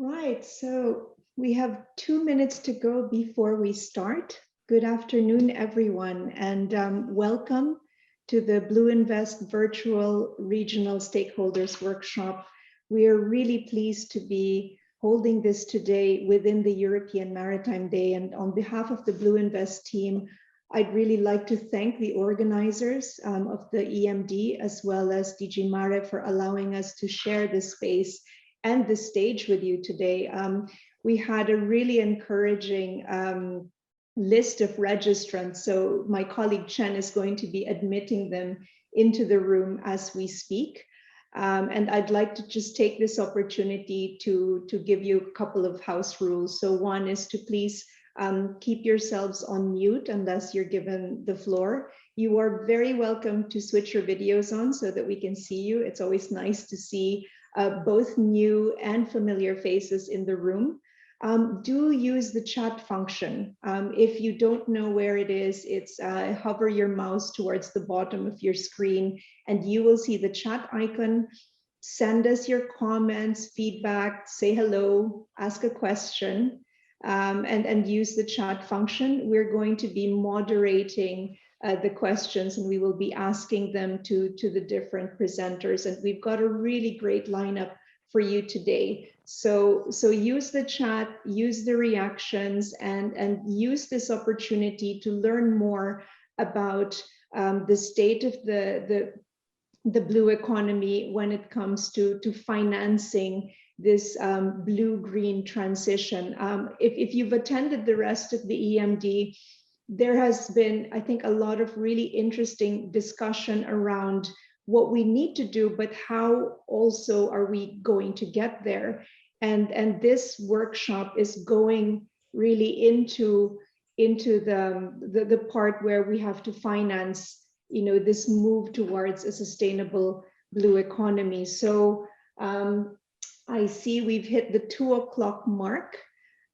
Right, so we have 2 minutes to go before we start. Good afternoon, everyone, and welcome to the BlueInvest Virtual Regional Stakeholders Workshop. We are really pleased to be holding this today within the European Maritime Day, and on behalf of the BlueInvest team, I'd really like to thank the organizers of the EMD as well as DG Mare for allowing us to share this space and the stage with you today. We had a really encouraging list of registrants. So my colleague Chen is going to be admitting them into the room as we speak. And I'd like to just take this opportunity to give you a couple of house rules. So one is to please keep yourselves on mute unless you're given the floor. You are very welcome to switch your videos on so that we can see you. It's always nice to see both new and familiar faces in the room. Do use the chat function. If you don't know where it is, it's hover your mouse towards the bottom of your screen and you will see the chat icon. Send us your comments, feedback, say hello, ask a question, and use the chat function. We're going to be moderating the questions and we will be asking them to the different presenters, and we've got a really great lineup for you today. So use the chat, use the reactions, and use this opportunity to learn more about the state of the blue economy when it comes to financing this blue-green transition. If you've attended the rest of the EMD, there has been, I think, a lot of really interesting discussion around what we need to do, but how also are we going to get there? And this workshop is going really into the part where we have to finance, this move towards a sustainable blue economy. So I see we've hit the 2 o'clock mark.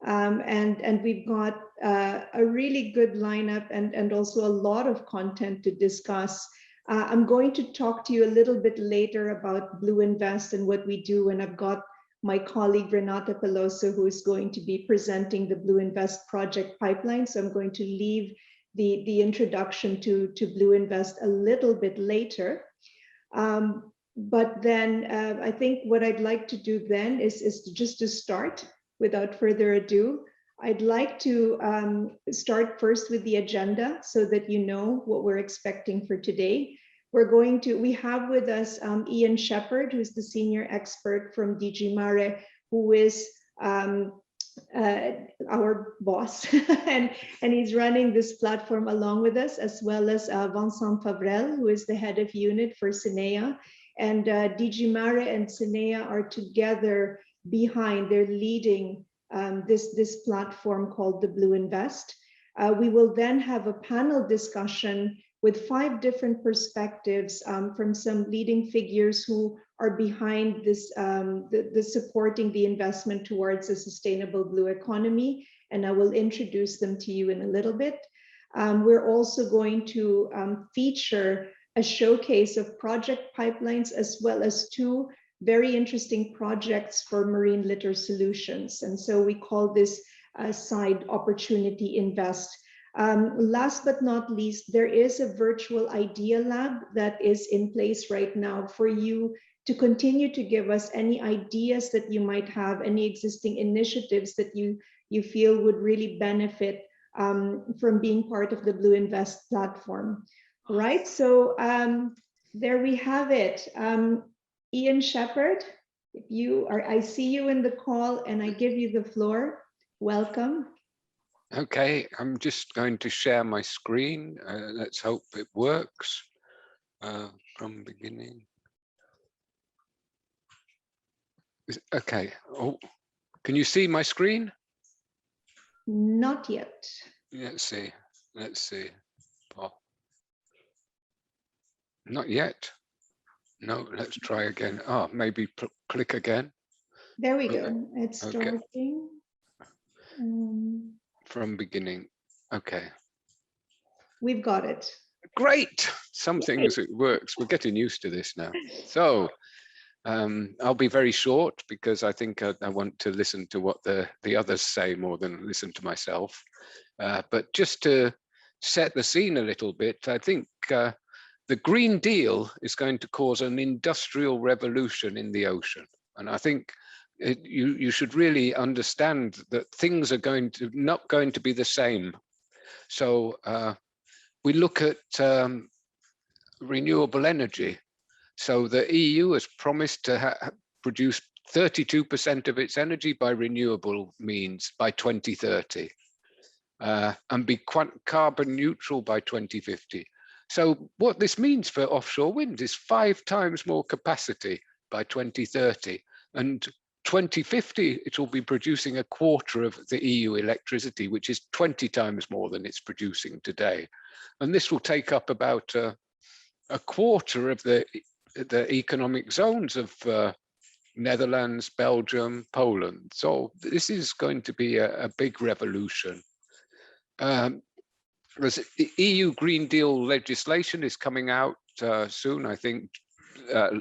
And we've got a really good lineup and also a lot of content to discuss. I'm going to talk to you a little bit later about BlueInvest and what we do, and I've got my colleague Renata Peloso, who is going to be presenting the BlueInvest project pipeline. So I'm going to leave the introduction to BlueInvest a little bit later. But then I think what I'd like to do then is to start. Without further ado, I'd like to start first with the agenda so that you know what we're expecting for today. We have with us Ian Shepherd, who's the senior expert from DG Mare, who is our boss, and he's running this platform along with us, as well as Vincent Favrel, who is the head of unit for SENEA. And DG Mare and SENEA are together behind, they're leading this platform called the BlueInvest. We will then have a panel discussion with 5 different perspectives from some leading figures who are behind this, the supporting the investment towards a sustainable blue economy. And I will introduce them to you in a little bit. We're also going to feature a showcase of project pipelines, as well as 2 very interesting projects for marine litter solutions. And so we call this side opportunity invest. Last but not least, there is a virtual idea lab that is in place right now for you to continue to give us any ideas that you might have, any existing initiatives that you feel would really benefit from being part of the BlueInvest platform. All right, so there we have it. Ian Shepherd, if you are, I see you in the call and I give you the floor. Welcome. Okay, I'm just going to share my screen. Let's hope it works from beginning. Okay. Oh, can you see my screen? Not yet. Let's see. Let's see. Oh. Not yet. No, let's try again. Oh, maybe click again. There we go. It's starting. From beginning. Okay. We've got it. Great. Some things it works. We're getting used to this now. So I'll be very short because I think I want to listen to what the others say more than listen to myself. But just to set the scene a little bit, I think the Green Deal is going to cause an industrial revolution in the ocean. And I think you should really understand that things are not going to be the same. So we look at renewable energy. So the EU has promised to produce 32% of its energy by renewable means by 2030 and be carbon neutral by 2050. So what this means for offshore wind is 5 times more capacity by 2030. And 2050, it will be producing a quarter of the EU electricity, which is 20 times more than it's producing today. And this will take up about a quarter of the economic zones of Netherlands, Belgium, Poland. So this is going to be a big revolution. The EU Green Deal legislation is coming out soon, I think,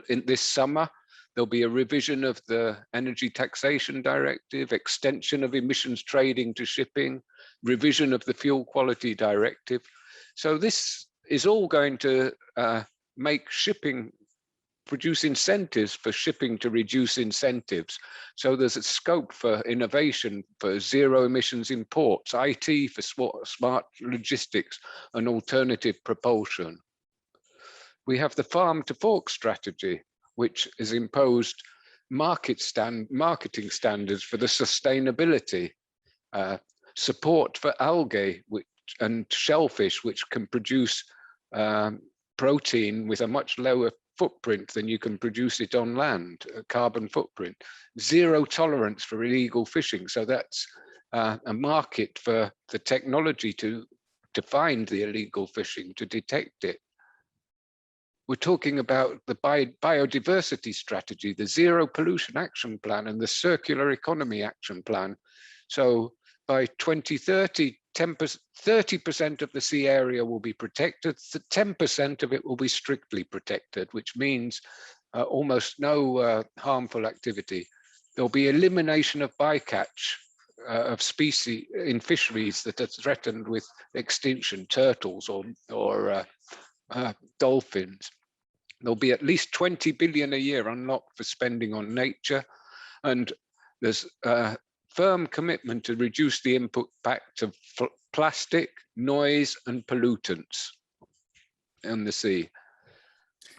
in this summer. There'll be a revision of the Energy Taxation Directive, extension of emissions trading to shipping, revision of the Fuel Quality Directive. So this is all going to make shipping, produce incentives for shipping to reduce incentives. So there's a scope for innovation, for zero emissions in ports, IT for smart logistics and alternative propulsion. We have the farm to fork strategy, which has imposed marketing standards for the sustainability, support for algae and shellfish, which can produce protein with a much lower footprint than you can produce it on land, a carbon footprint. Zero tolerance for illegal fishing. So that's a market for the technology to find the illegal fishing, to detect it. We're talking about the biodiversity strategy, the zero pollution action plan and the circular economy action plan. So by 2030, 30% of the sea area will be protected, 10% of it will be strictly protected, which means almost no harmful activity. There'll be elimination of bycatch of species in fisheries that are threatened with extinction, turtles or dolphins. There'll be at least 20 billion a year unlocked for spending on nature, and there's firm commitment to reduce the impact of plastic, noise, and pollutants in the sea.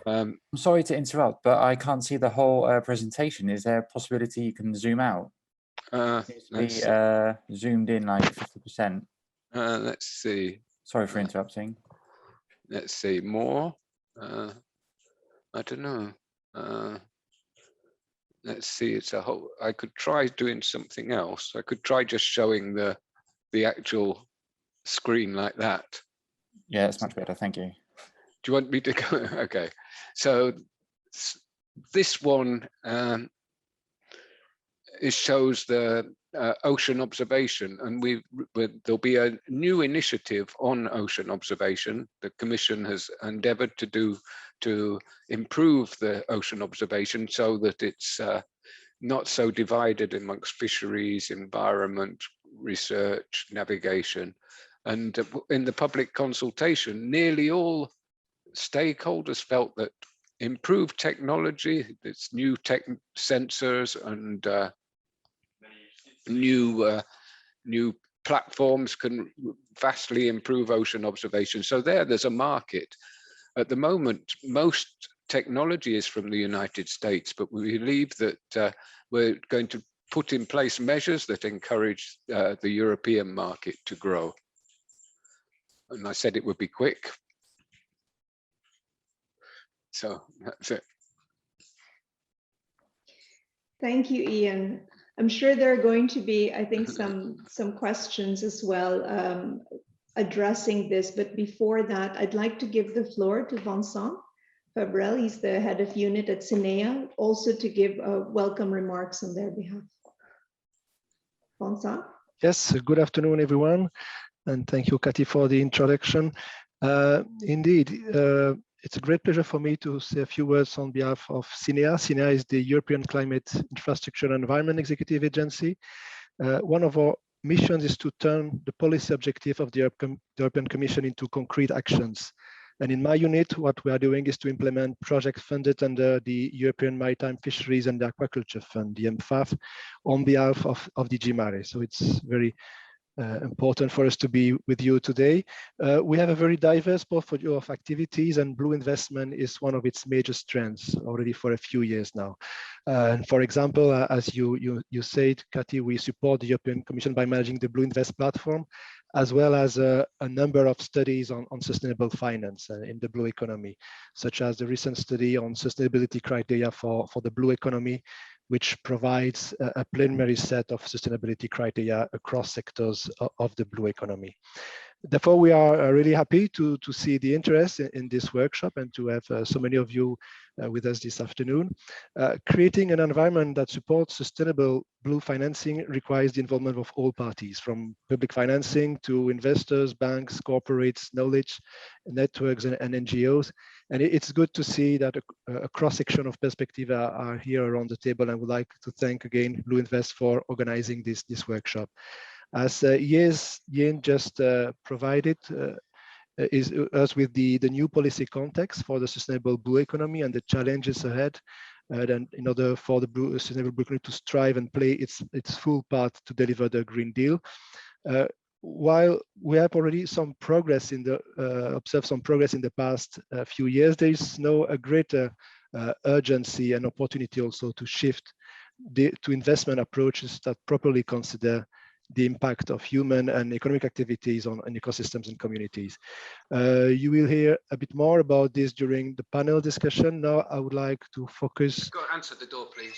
I'm sorry to interrupt, but I can't see the whole presentation. Is there a possibility you can zoom out? Let's be zoomed in like 50%. Let's see. Sorry for interrupting. Let's see more. I don't know. Let's see. It's a whole. I could try doing something else. I could try just showing the actual screen like that. Yeah, it's much better. Thank you. Do you want me to go? Okay. So this one it shows the ocean observation, and there'll be a new initiative on ocean observation. The Commission has endeavoured to do to improve the ocean observation so that it's not so divided amongst fisheries, environment, research, navigation. And in the public consultation, nearly all stakeholders felt that improved technology, its new sensors and new platforms can vastly improve ocean observation. So there's a market. At the moment, most technology is from the United States, but we believe that we're going to put in place measures that encourage the European market to grow. And I said it would be quick. So that's it. Thank you, Ian. I'm sure there are going to be, I think, some questions as well addressing this. But before that, I'd like to give the floor to Vincent Fabrel. He's the head of unit at CINEA, also to give welcome remarks on their behalf. Vincent? Yes, good afternoon, everyone. And thank you, Cathy, for the introduction. Indeed, It's a great pleasure for me to say a few words on behalf of CINEA. CINEA is the European Climate Infrastructure and Environment Executive Agency. One of our missions is to turn the policy objective of the European Commission into concrete actions. And in my unit, what we are doing is to implement projects funded under the European Maritime Fisheries and Aquaculture Fund, the EMFF, on behalf of DG Mare. So it's very important for us to be with you today. We have a very diverse portfolio of activities, and Blue Investment is one of its major strengths already for a few years now. And for example, as you said, Cathy, we support the European Commission by managing the Blue Invest platform, as well as a number of studies on sustainable finance in the blue economy, such as the recent study on sustainability criteria for the blue economy, which provides a preliminary set of sustainability criteria across sectors of the blue economy. Therefore, we are really happy to see the interest in this workshop and to have so many of you with us this afternoon. Creating an environment that supports sustainable blue financing requires the involvement of all parties, from public financing to investors, banks, corporates, knowledge networks, and NGOs. And it's good to see that a cross-section of perspectives are here around the table. And I would like to thank again BlueInvest for organizing this workshop. As Yin just provided us with the new policy context for the sustainable blue economy and the challenges ahead, and in order for the sustainable blue economy to strive and play its full part to deliver the Green Deal. While we have already some progress observed some progress in the past few years, there is a greater urgency and opportunity also to shift to investment approaches that properly consider the impact of human and economic activities on ecosystems and communities. You will hear a bit more about this during the panel discussion. Now I would like to focus answer the door, please.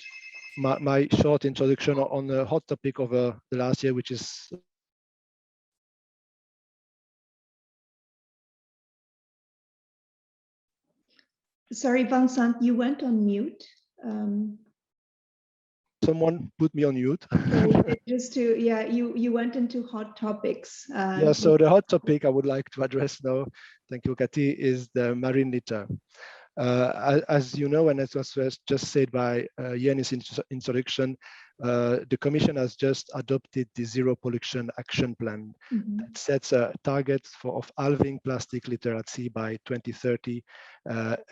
My short introduction on a hot topic over the last year, which is Sorry, Vincent, you went on mute. Someone put me on mute. You went into hot topics. Yeah, so the hot topic I would like to address now, thank you, Cathy, is the marine litter. As you know, and as was just said by Yannis in introduction, the Commission has just adopted the Zero Pollution Action Plan that sets a target of halving plastic litter at sea by 2030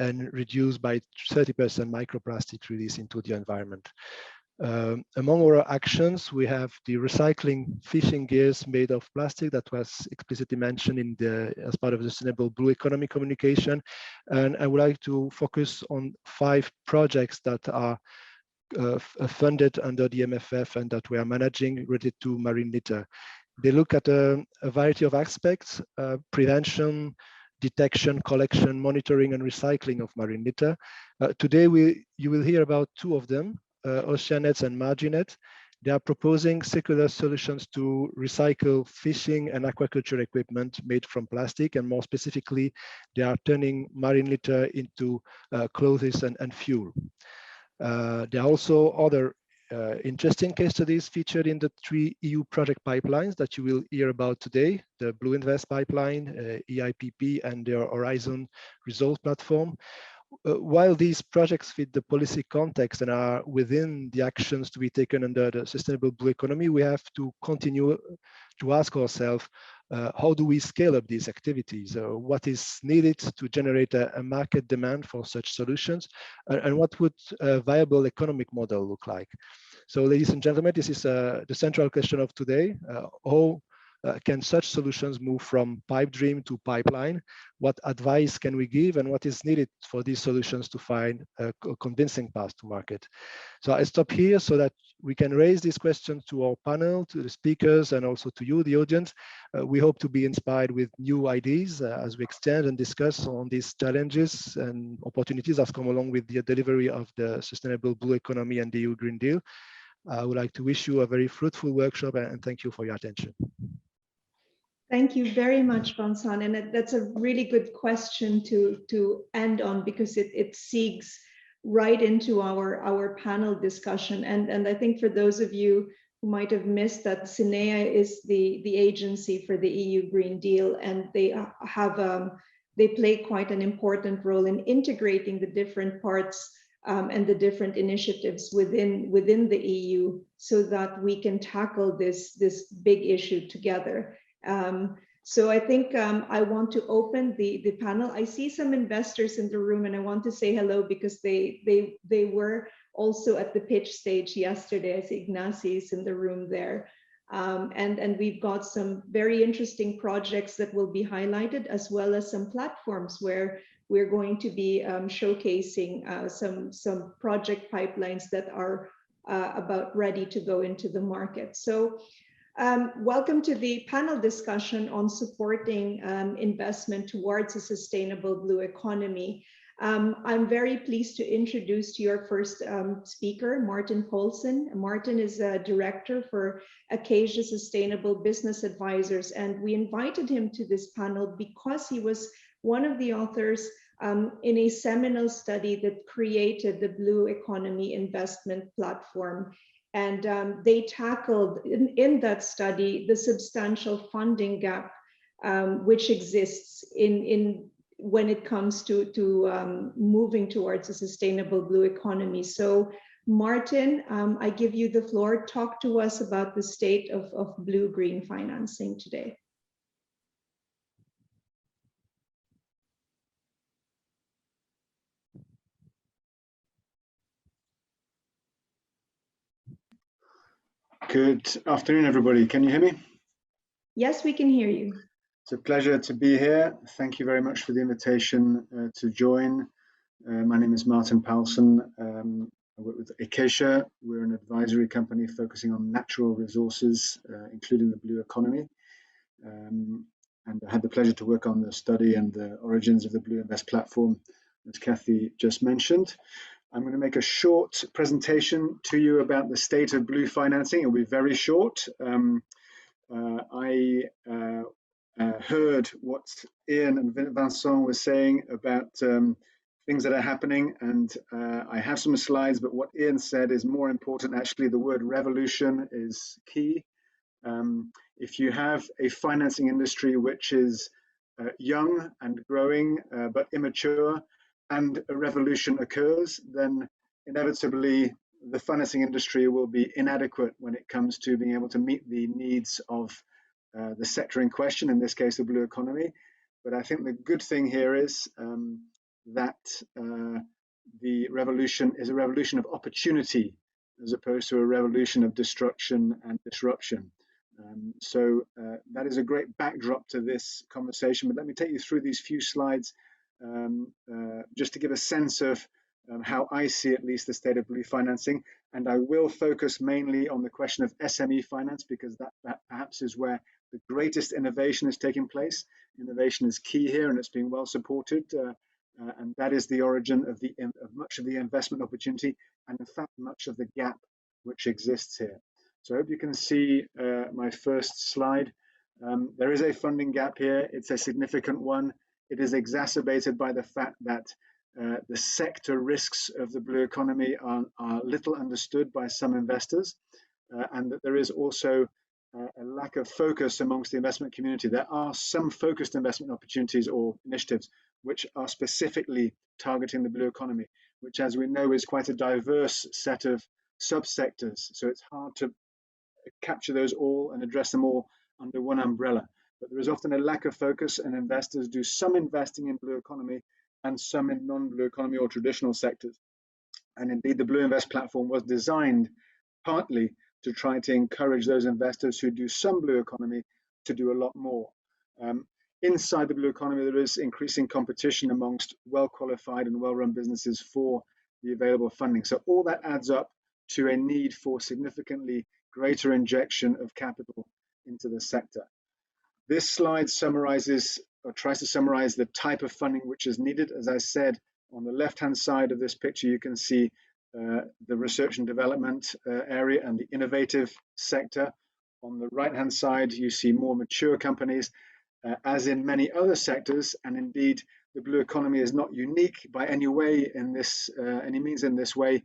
and reduce by 30% microplastic release into the environment. Among our actions, we have the recycling fishing gears made of plastic that was explicitly mentioned as part of the Sustainable Blue Economy communication. And I would like to focus on 5 projects that are funded under the EMFF and that we are managing related to marine litter. They look at a variety of aspects: prevention, detection, collection, monitoring, and recycling of marine litter. Today, you will hear about 2 of them. Oceanet and Marginet. They are proposing circular solutions to recycle fishing and aquaculture equipment made from plastic, and more specifically, they are turning marine litter into clothes and fuel. There are also other interesting case studies featured in the 3 EU project pipelines that you will hear about today: the BlueInvest pipeline, EIPP, and their Horizon Resolve platform. While these projects fit the policy context and are within the actions to be taken under the Sustainable Blue Economy, we have to continue to ask ourselves, how do we scale up these activities? What is needed to generate a market demand for such solutions? And what would a viable economic model look like? So, ladies and gentlemen, this is the central question of today. How can such solutions move from pipe dream to pipeline? What advice can we give, and what is needed for these solutions to find a convincing path to market? So I stop here so that we can raise these questions to our panel, to the speakers, and also to you, the audience. We hope to be inspired with new ideas as we extend and discuss on these challenges and opportunities that come along with the delivery of the Sustainable Blue Economy and the EU Green Deal. I would like to wish you a very fruitful workshop, and thank you for your attention. Thank you very much, Vincent. And that's a really good question to end on, because it segues right into our panel discussion. And I think for those of you who might have missed that, CINEA is the agency for the EU Green Deal, and they have they play quite an important role in integrating the different parts and the different initiatives within the EU so that we can tackle this big issue together. So I think I want to open the panel. I see some investors in the room, and I want to say hello because they were also at the pitch stage yesterday. I see Ignacy is in the room there. And we've got some very interesting projects that will be highlighted, as well as some platforms where we're going to be showcasing some project pipelines that are about ready to go into the market. So welcome to the panel discussion on supporting investment towards a sustainable blue economy. I'm very pleased to introduce to your first speaker, Martin Poulsen. Martin is a director for Acacia Sustainable Business Advisors, and we invited him to this panel because he was one of the authors in a seminal study that created the Blue Economy Investment Platform. And they tackled in that study the substantial funding gap which exists when it comes to moving towards a sustainable blue economy. So Martin, I give you the floor. Talk to us about the state of blue-green financing today. Good afternoon, everybody. Can you hear me? Yes, we can hear you. It's a pleasure to be here. Thank you very much for the invitation to join. My name is Martin Poulsen. I work with Acacia. We're an advisory company focusing on natural resources, including the blue economy. And I had the pleasure to work on the study and the origins of the BlueInvest platform, as Kathy just mentioned. I'm going to make a short presentation to you about the state of blue financing. It'll be very short. I heard what Ian and Vincent were saying about things that are happening, and I have some slides, but what Ian said is more important. Actually, the word revolution is key. If you have a financing industry which is young and growing but immature, and a revolution occurs, then inevitably the financing industry will be inadequate when it comes to being able to meet the needs of the sector in question, in this case the blue economy. But I think the good thing here is that the revolution is a revolution of opportunity as opposed to a revolution of destruction and disruption. So that is a great backdrop to this conversation, but let me take you through these few slides just to give a sense of how I see at least the state of blue financing. And I will focus mainly on the question of SME finance, because that perhaps is where the greatest innovation is taking place. Innovation is key here, and it's being well supported. And that is the origin of much of the investment opportunity, and in fact, much of the gap which exists here. So I hope you can see my first slide. There is a funding gap here. It's a significant one. It is exacerbated by the fact that the sector risks of the blue economy are little understood by some investors, and that there is also a lack of focus amongst the investment community. There are some focused investment opportunities or initiatives which are specifically targeting the blue economy, which, as we know, is quite a diverse set of subsectors. So it's hard to capture those all and address them all under one umbrella. But there is often a lack of focus, and investors do some investing in blue economy and some in non-blue economy or traditional sectors. And indeed, the BlueInvest platform was designed partly to try to encourage those investors who do some blue economy to do a lot more. Inside the blue economy, there is increasing competition amongst well-qualified and well-run businesses for the available funding. So all that adds up to a need for significantly greater injection of capital into the sector. This slide summarizes or tries to summarize the type of funding which is needed. As I said, on the left-hand side of this picture, you can see the research and development area and the innovative sector. On the right-hand side, you see more mature companies, as in many other sectors. And indeed, the blue economy is not unique by any way in this, any means in this way.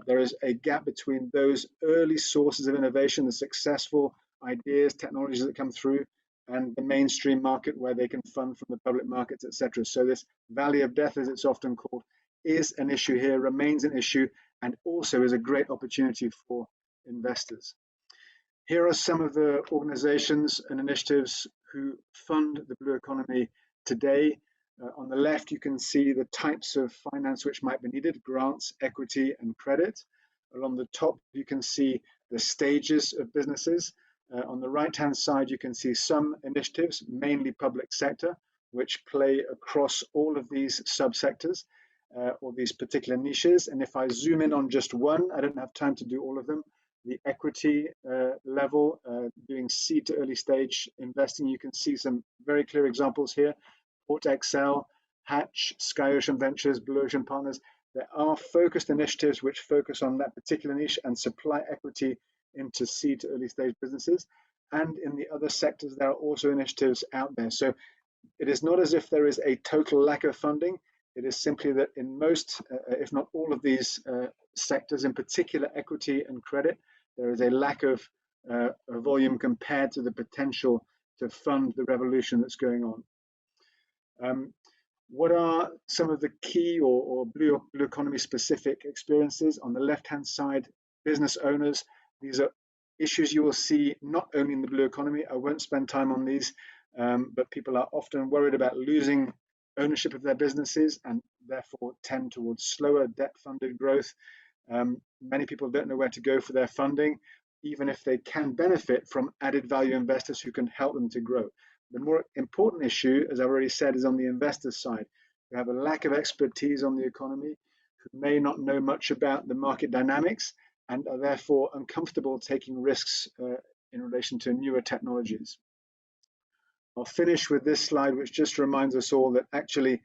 There is a gap between those early sources of innovation, the successful ideas, technologies that come through, and the mainstream market where they can fund from the public markets, etc. So this valley of death, as it's often called, is an issue here, remains an issue, and also is a great opportunity for investors. Here are some of the organizations and initiatives who fund the blue economy today. On the left, you can see the types of finance which might be needed: grants, equity, and credit. Along the top, you can see the stages of businesses. On the right-hand side, you can see some initiatives, mainly public sector, which play across all of these subsectors or these particular niches. And if I zoom in on just one, I don't have time to do all of them. The equity level, doing seed to early stage investing, you can see some very clear examples here. Port Excel, Hatch, Sky Ocean Ventures, Blue Ocean Partners. There are focused initiatives which focus on that particular niche and supply equity into seed to early stage businesses. And in the other sectors, there are also initiatives out there. So it is not as if there is a total lack of funding. It is simply that in most, if not all of these sectors, in particular equity and credit, there is a lack of volume compared to the potential to fund the revolution that's going on. What are some of the key or blue economy specific experiences? On the left-hand side, business owners. These are issues you will see not only in the blue economy. I won't spend time on these, but people are often worried about losing ownership of their businesses and therefore tend towards slower debt-funded growth. Many people don't know where to go for their funding, even if they can benefit from added value investors who can help them to grow. The more important issue, as I've already said, is on the investor side. We have a lack of expertise on the economy, who may not know much about the market dynamics and are therefore uncomfortable taking risks in relation to newer technologies. I'll finish with this slide, which just reminds us all that actually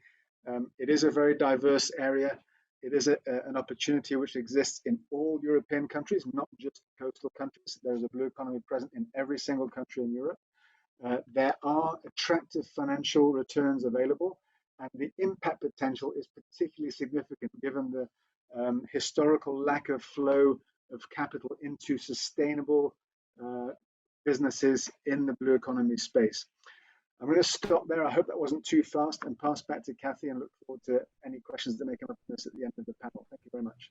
it is a very diverse area. It is an opportunity which exists in all European countries, not just coastal countries. There's a blue economy present in every single country in Europe. There are attractive financial returns available, and the impact potential is particularly significant given the historical lack of flow of capital into sustainable businesses in the blue economy space. I'm going to stop there. I hope that wasn't too fast and pass back to Kathy and look forward to any questions that may come up on this at the end of the panel. Thank you very much.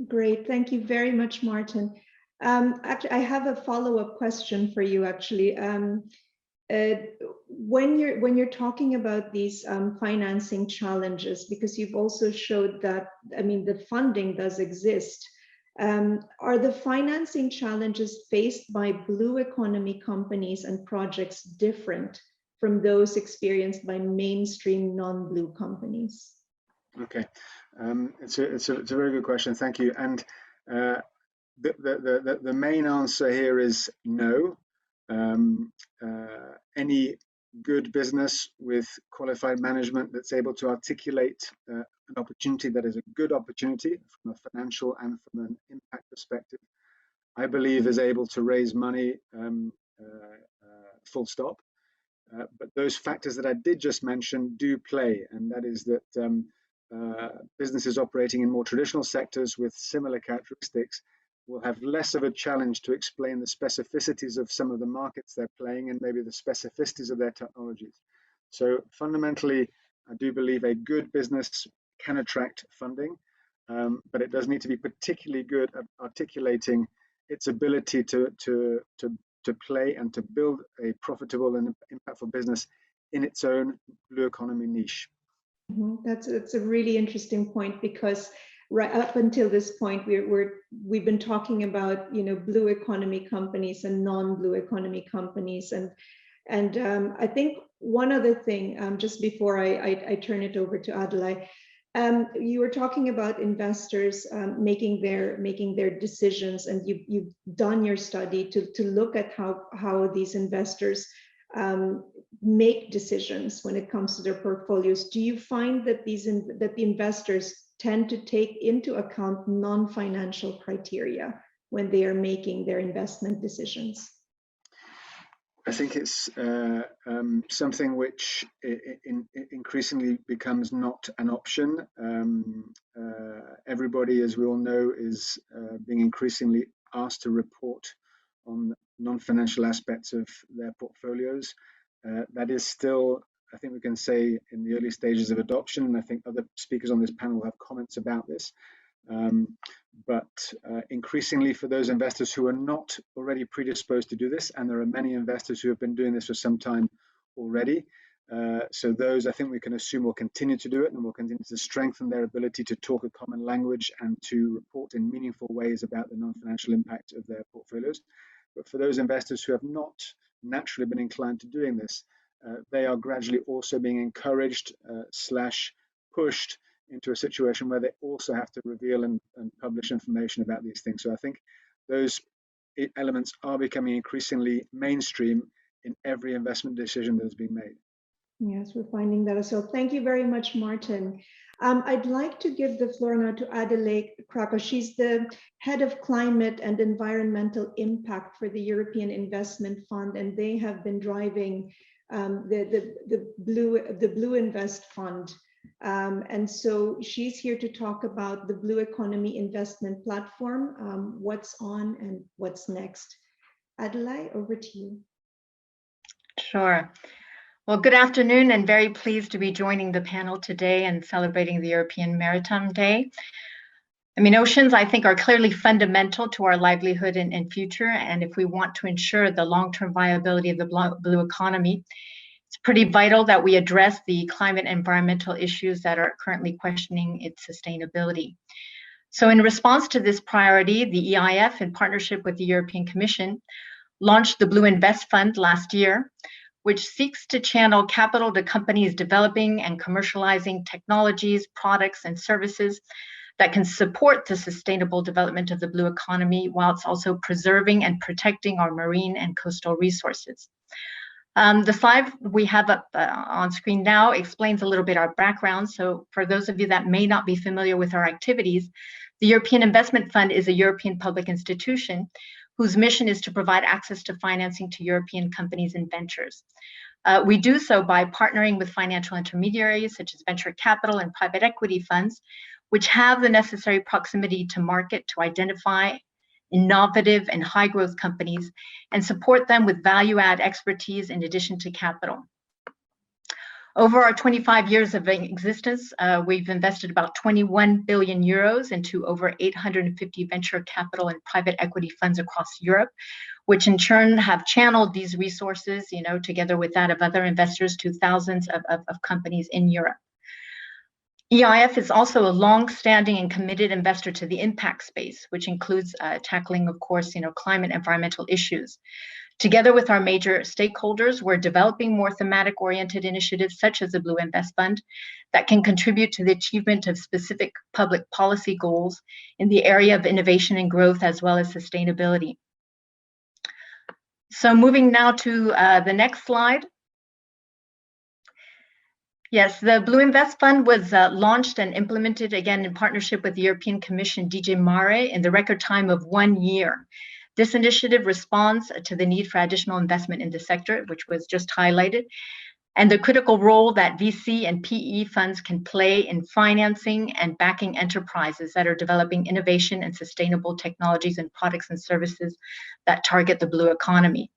Great. Thank you very much, Martin. Actually, I have a follow-up question for you, actually. When you're talking about these financing challenges, because you've also showed that, I mean, the funding does exist, are the financing challenges faced by blue economy companies and projects different from those experienced by mainstream non-blue companies? Okay, it's a very good question. Thank you. And the main answer here is no. Any good business with qualified management that's able to articulate an opportunity that is a good opportunity from a financial and from an impact perspective, I believe is able to raise money, full stop. But those factors that I did just mention do play, and that is that businesses operating in more traditional sectors with similar characteristics will have less of a challenge to explain the specificities of some of the markets they're playing and maybe the specificities of their technologies. So fundamentally, I do believe a good business can attract funding, but it does need to be particularly good at articulating its ability to play and to build a profitable and impactful business in its own blue economy niche. That's a really interesting point, because right up until this point, we've been talking about, you know, blue economy companies and non-blue economy companies, and I think one other thing, just before I turn it over to Adlai, you were talking about investors making their decisions, and you've done your study to look at how these investors make decisions when it comes to their portfolios. Do you find that the investors tend to take into account non-financial criteria when they are making their investment decisions? I think it's something which increasingly becomes not an option. Everybody, as we all know, is being increasingly asked to report on non-financial aspects of their portfolios. that is still, I think we can say, in the early stages of adoption. And I think other speakers on this panel have comments about this. But increasingly for those investors who are not already predisposed to do this, and there are many investors who have been doing this for some time already, so those I think we can assume will continue to do it and will continue to strengthen their ability to talk a common language and to report in meaningful ways about the non-financial impact of their portfolios. But for those investors who have not naturally been inclined to doing this, they are gradually also being encouraged / pushed into a situation where they also have to reveal and publish information about these things. So I think those elements are becoming increasingly mainstream in every investment decision that is being made. Yes, we're finding that as well. Thank you very much, Martin. I'd like to give the floor now to Adelaide Krakow. She's the head of climate and environmental impact for the European Investment Fund, and they have been driving the BlueInvest Fund. And so she's here to talk about the Blue Economy Investment Platform, what's on and what's next. Adelaide, over to you. Sure. Well, good afternoon, and very pleased to be joining the panel today and celebrating the European Maritime Day. I mean, oceans, I think, are clearly fundamental to our livelihood and future. And if we want to ensure the long-term viability of the blue economy, it's pretty vital that we address the climate and environmental issues that are currently questioning its sustainability. So in response to this priority, the EIF, in partnership with the European Commission, launched the BlueInvest Fund last year, which seeks to channel capital to companies developing and commercializing technologies, products, and services that can support the sustainable development of the blue economy, whilst also preserving and protecting our marine and coastal resources. The slide we have up on screen now explains a little bit our background. So for those of you that may not be familiar with our activities, the European Investment Fund is a European public institution whose mission is to provide access to financing to European companies and ventures. We do so by partnering with financial intermediaries such as venture capital and private equity funds, which have the necessary proximity to market to identify innovative and high growth companies and support them with value add expertise in addition to capital. Over our 25 years of existence, we've invested about 21 billion euros into over 850 venture capital and private equity funds across Europe, which in turn have channeled these resources, together with that of other investors, to thousands of companies in Europe. EIF is also a long-standing and committed investor to the impact space, which includes tackling, of course, climate and environmental issues. Together with our major stakeholders, we're developing more thematic-oriented initiatives such as the BlueInvest Fund that can contribute to the achievement of specific public policy goals in the area of innovation and growth, as well as sustainability. So moving now to the next slide. Yes, the BlueInvest Fund was launched and implemented again in partnership with the European Commission DG Mare in the record time of 1 year. This initiative responds to the need for additional investment in the sector, which was just highlighted, and the critical role that VC and PE funds can play in financing and backing enterprises that are developing innovation and sustainable technologies and products and services that target the blue economy.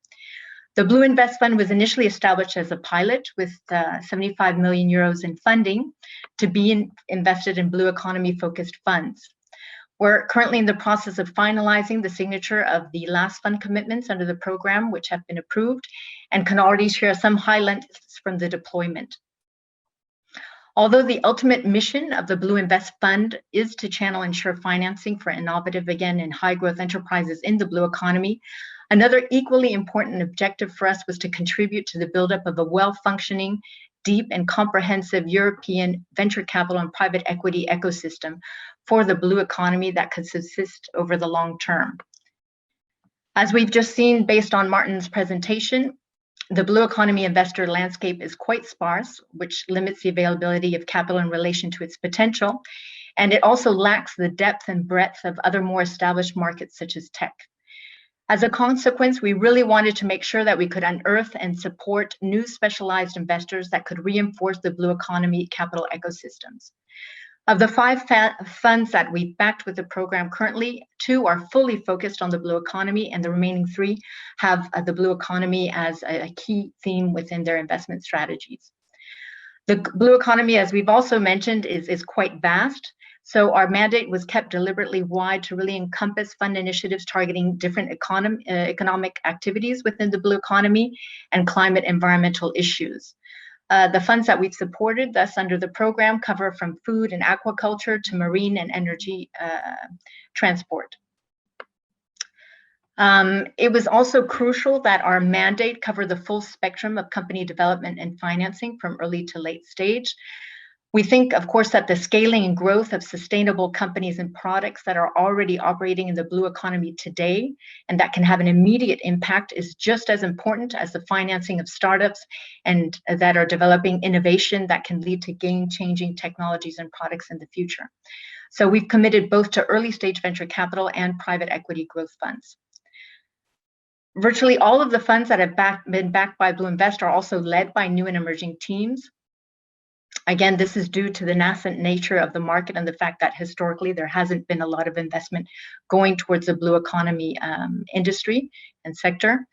The BlueInvest Fund was initially established as a pilot with 75 million euros in funding to be invested in blue economy focused funds. We're currently in the process of finalizing the signature of the last fund commitments under the program, which have been approved, and can already share some highlights from the deployment. Although the ultimate mission of the BlueInvest Fund is to channel and ensure financing for innovative, again, and high growth enterprises in the blue economy, another equally important objective for us was to contribute to the buildup of a well-functioning, deep and comprehensive European venture capital and private equity ecosystem for the blue economy that could subsist over the long term. As we've just seen based on Martin's presentation, the blue economy investor landscape is quite sparse, which limits the availability of capital in relation to its potential, and it also lacks the depth and breadth of other more established markets such as tech. As a consequence, we really wanted to make sure that we could unearth and support new specialized investors that could reinforce the blue economy capital ecosystems. Of the 5 funds that we've backed with the program currently, 2 are fully focused on the blue economy, and the remaining 3 have the blue economy as a key theme within their investment strategies. The blue economy, as we've also mentioned, is quite vast. So our mandate was kept deliberately wide to really encompass fund initiatives targeting different economic activities within the blue economy and climate environmental issues. The funds that we've supported, thus under the program, cover from food and aquaculture to marine and energy transport. It was also crucial that our mandate cover the full spectrum of company development and financing from early to late stage. We think, of course, that the scaling and growth of sustainable companies and products that are already operating in the blue economy today and that can have an immediate impact is just as important as the financing of startups and that are developing innovation that can lead to game-changing technologies and products in the future. So we've committed both to early stage venture capital and private equity growth funds. Virtually all of the funds that have been backed by BlueInvest are also led by new and emerging teams. Again, this is due to the nascent nature of the market and the fact that historically there hasn't been a lot of investment going towards the blue economy industry and sector.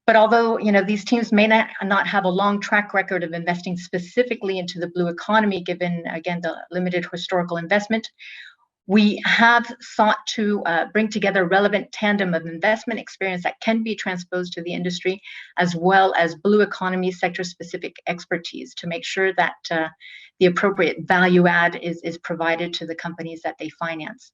But although these teams may not have a long track record of investing specifically into the blue economy, given again the limited historical investment, we have sought to bring together relevant tandem of investment experience that can be transposed to the industry, as well as blue economy sector-specific expertise to make sure that the appropriate value add is provided to the companies that they finance.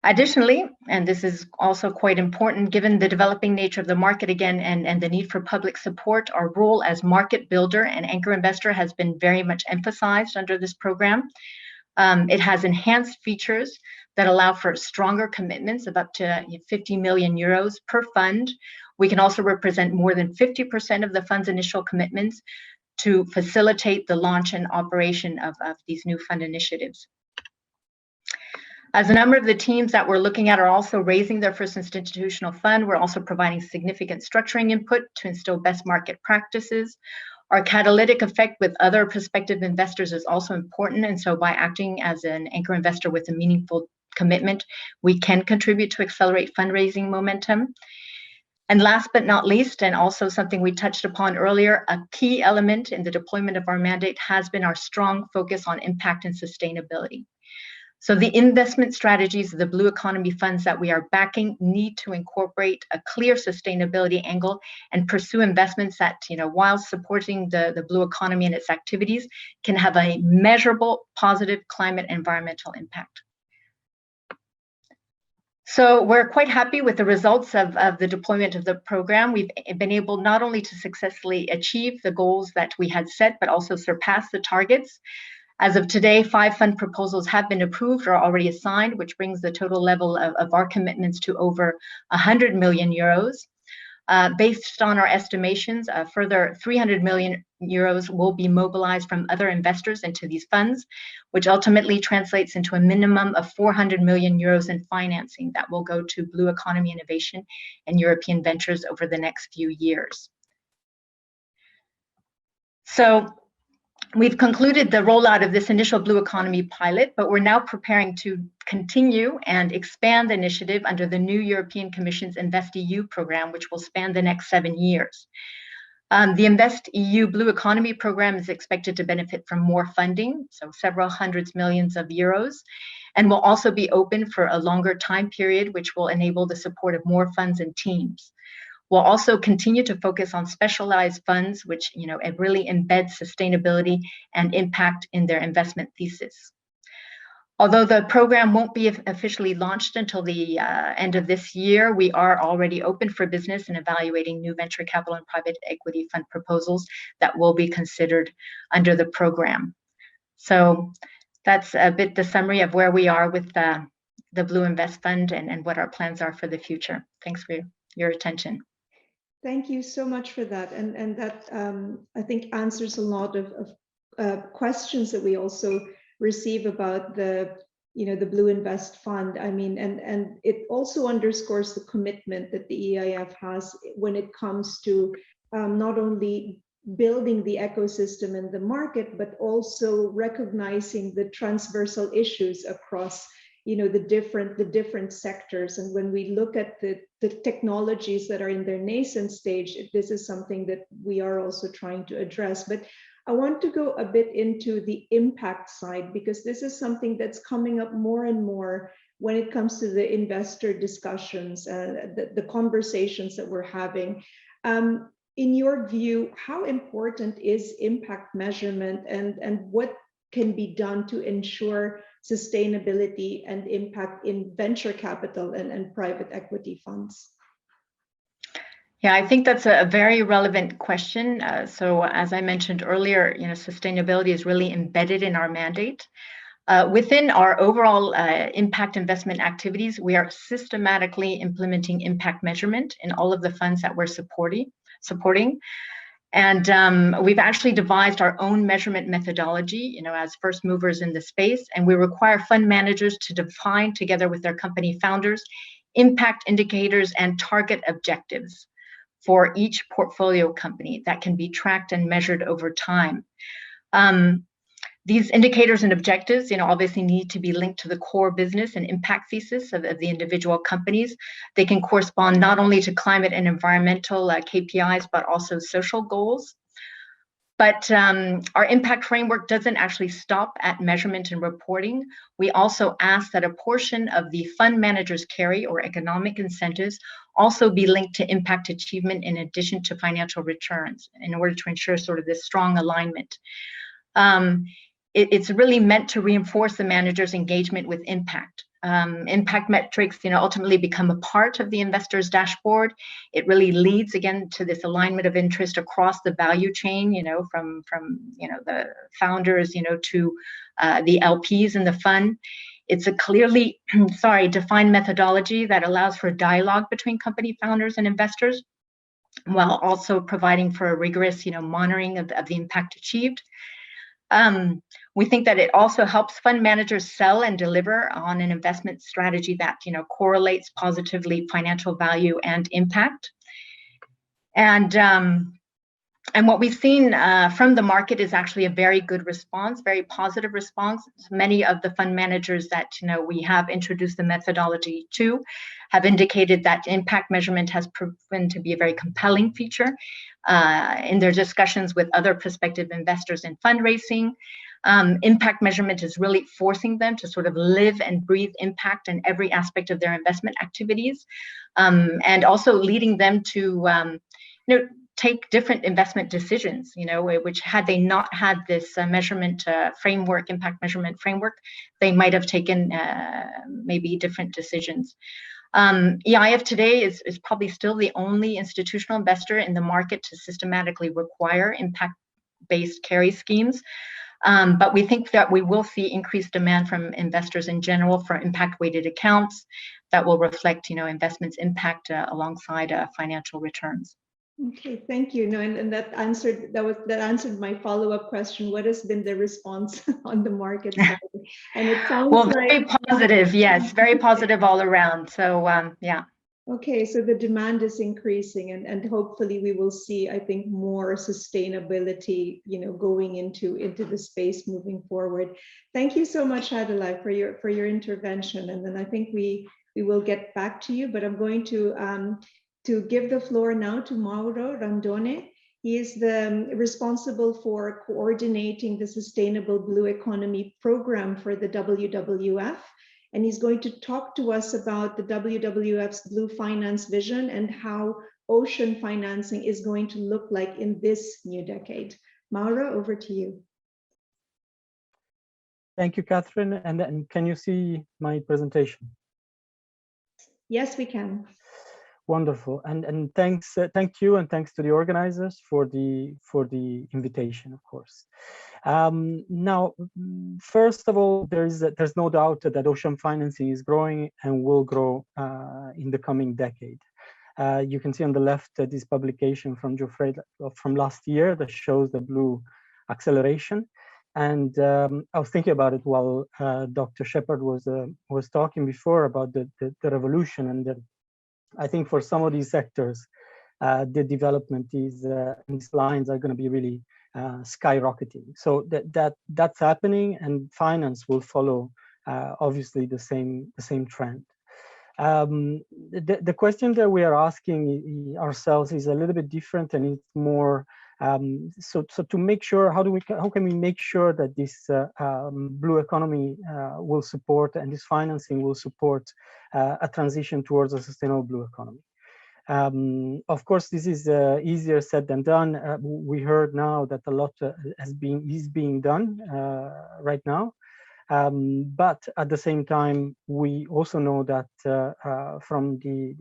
Additionally, and this is also quite important, given the developing nature of the market again and the need for public support, our role as market builder and anchor investor has been very much emphasized under this program. It has enhanced features that allow for stronger commitments of up to 50 million euros per fund. We can also represent more than 50% of the fund's initial commitments to facilitate the launch and operation of these new fund initiatives. As a number of the teams that we're looking at are also raising their first institutional fund, we're also providing significant structuring input to instill best market practices. Our catalytic effect with other prospective investors is also important, and so by acting as an anchor investor with a meaningful commitment, we can contribute to accelerate fundraising momentum. And last but not least, and also something we touched upon earlier, a key element in the deployment of our mandate has been our strong focus on impact and sustainability. So the investment strategies of the blue economy funds that we are backing need to incorporate a clear sustainability angle and pursue investments that, while supporting the blue economy and its activities, can have a measurable positive climate environmental impact. So we're quite happy with the results of the deployment of the program. We've been able not only to successfully achieve the goals that we had set, but also surpass the targets. As of today, 5 fund proposals have been approved or already assigned, which brings the total level of our commitments to over 100 million euros. Based on our estimations, a further 300 million euros will be mobilized from other investors into these funds, which ultimately translates into a minimum of 400 million euros in financing that will go to blue economy innovation and European ventures over the next few years. So we've concluded the rollout of this initial blue economy pilot, but we're now preparing to continue and expand the initiative under the new European Commission's InvestEU program, which will span the next 7 years. The InvestEU Blue Economy program is expected to benefit from more funding, so several hundreds millions of euros, and will also be open for a longer time period, which will enable the support of more funds and teams. We'll also continue to focus on specialized funds, which really embed sustainability and impact in their investment thesis. Although the program won't be officially launched until the end of this year, we are already open for business and evaluating new venture capital and private equity fund proposals that will be considered under the program. So that's a bit the summary of where we are with the BlueInvest Fund and what our plans are for the future. Thanks for your attention. Thank you so much for that, and that I think answers a lot of questions that we also receive about the BlueInvest Fund. I mean, and it also underscores the commitment that the EIF has when it comes to not only building the ecosystem in the market, but also recognizing the transversal issues across the different sectors. And when we look at the technologies that are in their nascent stage, this is something that we are also trying to address. But I want to go a bit into the impact side, because this is something that's coming up more and more when it comes to the investor discussions, the conversations that we're having. In your view, how important is impact measurement, and what can be done to ensure sustainability and impact in venture capital and private equity funds? Yeah, I think that's a very relevant question. So as I mentioned earlier, sustainability is really embedded in our mandate. Within our overall impact investment activities, we are systematically implementing impact measurement in all of the funds that we're supporting. And we've actually devised our own measurement methodology, as first movers in the space, and we require fund managers to define, together with their company founders, impact indicators and target objectives for each portfolio company that can be tracked and measured over time. These indicators and objectives, obviously need to be linked to the core business and impact thesis of the individual companies. They can correspond not only to climate and environmental KPIs, but also social goals. But our impact framework doesn't actually stop at measurement and reporting. We also ask that a portion of the fund manager's carry or economic incentives also be linked to impact achievement in addition to financial returns, in order to ensure sort of this strong alignment. It's really meant to reinforce the manager's engagement with impact. Impact metrics, ultimately become a part of the investor's dashboard. It really leads, again, to this alignment of interest across the value chain, from the founders, to the LPs in the fund. It's a clearly, defined methodology that allows for dialogue between company founders and investors, while also providing for a rigorous, monitoring of the impact achieved. We think that it also helps fund managers sell and deliver on an investment strategy that correlates positively financial value and impact. And what we've seen from the market is actually a very good response, very positive response. Many of the fund managers that we have introduced the methodology to have indicated that impact measurement has proven to be a very compelling feature in their discussions with other prospective investors in fundraising. Impact measurement is really forcing them to sort of live and breathe impact in every aspect of their investment activities, and also leading them to take different investment decisions, which had they not had this measurement framework, impact measurement framework, they might have taken maybe different decisions. EIF today is probably still the only institutional investor in the market to systematically require impact-based carry schemes. But we think that we will see increased demand from investors in general for impact-weighted accounts that will reflect, investments' impact alongside financial returns. Okay, thank you. No, and that answered my follow-up question. What has been the response on the market side? And it sounds very positive. Yes, very positive all around. So yeah. Okay, so the demand is increasing, and hopefully we will see, I think, more sustainability, going into the space moving forward. Thank you so much, Adela, for your intervention. And then I think we will get back to you, but I'm going to give the floor now to Mauro Randone. He is responsible for coordinating the Sustainable Blue Economy program for the WWF. And he's going to talk to us about the WWF's Blue Finance vision and how ocean financing is going to look like in this new decade. Mauro, over to you. Thank you, Catherine. And can you see my presentation? Yes, we can. Wonderful, and thanks, thank you, and thanks to the organizers for the invitation, of course. Now, first of all, there's no doubt that ocean financing is growing and will grow in the coming decade. You can see on the left this publication from Geoffrey from last year that shows the blue acceleration. And I was thinking about it while Dr. Shepard was talking before about the revolution, and I think for some of these sectors, the development is these lines are going to be really skyrocketing. So that's happening, and finance will follow obviously the same trend. The question that we are asking ourselves is a little bit different, and it's more so to make sure how can we make sure that this blue economy will support, and this financing will support a transition towards a sustainable blue economy. Of course, this is easier said than done. We heard now that a lot is being done right now. But at the same time, we also know that from the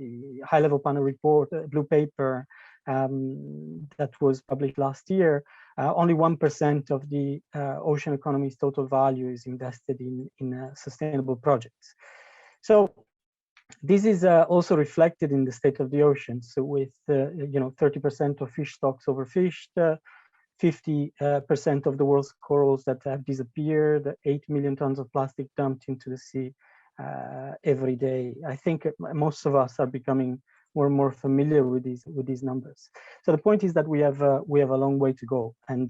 high-level panel report, blue paper, that was published last year, only 1% of the ocean economy's total value is invested in sustainable projects. So this is also reflected in the state of the ocean. So with 30% of fish stocks overfished, 50% of the world's corals that have disappeared, 8 million tons of plastic dumped into the sea every day. I think most of us are becoming more and more familiar with these numbers. So the point is that we have a long way to go, and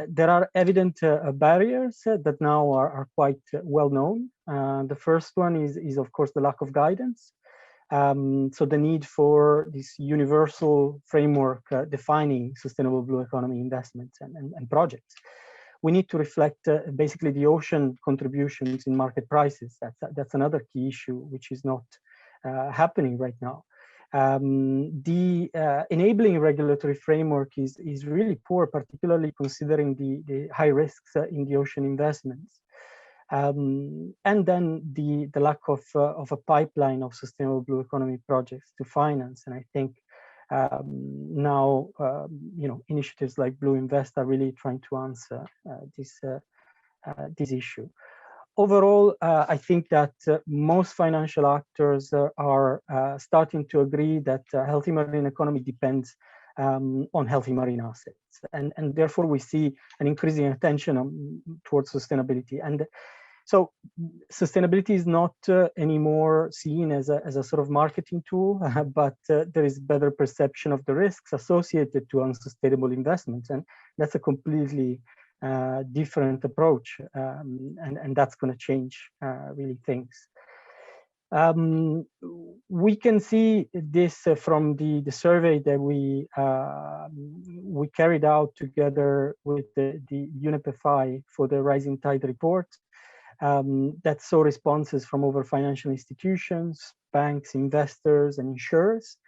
there are evident barriers that now are quite well known. The first one is of course the lack of guidance. So the need for this universal framework defining sustainable blue economy investments and projects. We need to reflect basically the ocean contributions in market prices. That's another key issue which is not happening right now. The enabling regulatory framework is really poor, particularly considering the high risks in the ocean investments. And then the lack of a pipeline of sustainable blue economy projects to finance. And I think now initiatives like BlueInvest are really trying to answer this issue. Overall, I think that most financial actors are starting to agree that a healthy marine economy depends on healthy marine assets, and therefore we see an increasing attention towards sustainability. And so sustainability is not anymore seen as a sort of marketing tool, but there is better perception of the risks associated to unsustainable investments, and that's a completely different approach, and that's going to change really things. We can see this from the survey that we carried out together with the EMFF for the Rising Tide report. That saw responses from over financial institutions, banks, investors, and insurers.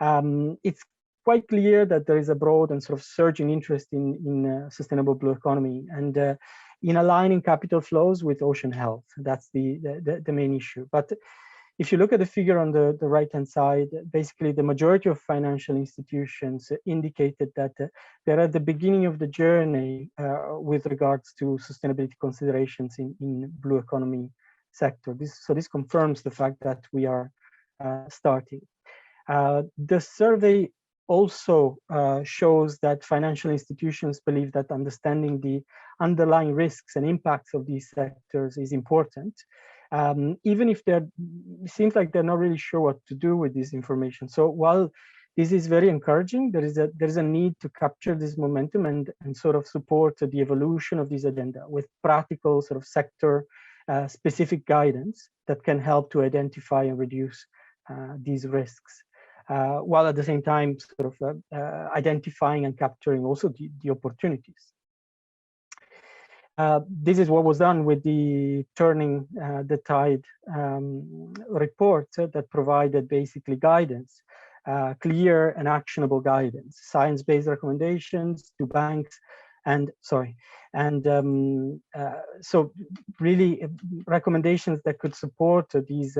It's quite clear that there is a broad and sort of surging interest in sustainable blue economy and in aligning capital flows with ocean health. That's the main issue. But if you look at the figure on the right-hand side, basically the majority of financial institutions indicated that they're at the beginning of the journey with regards to sustainability considerations in blue economy sector. This confirms the fact that we are starting. The survey also shows that financial institutions believe that understanding the underlying risks and impacts of these sectors is important. Even if it seems like they're not really sure what to do with this information. So while this is very encouraging, there is a need to capture this momentum and sort of support the evolution of this agenda with practical sort of sector specific guidance that can help to identify and reduce these risks, while at the same time sort of identifying and capturing also the opportunities. This is what was done with the Turning the Tide report that provided basically guidance, clear and actionable guidance, science-based recommendations to banks, and so really recommendations that could support these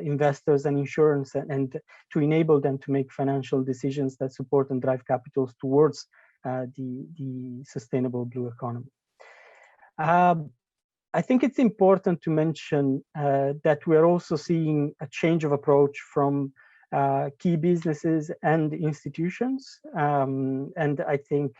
investors and insurance and to enable them to make financial decisions that support and drive capitals towards the sustainable blue economy. I think it's important to mention that we're also seeing a change of approach from key businesses and institutions. And I think,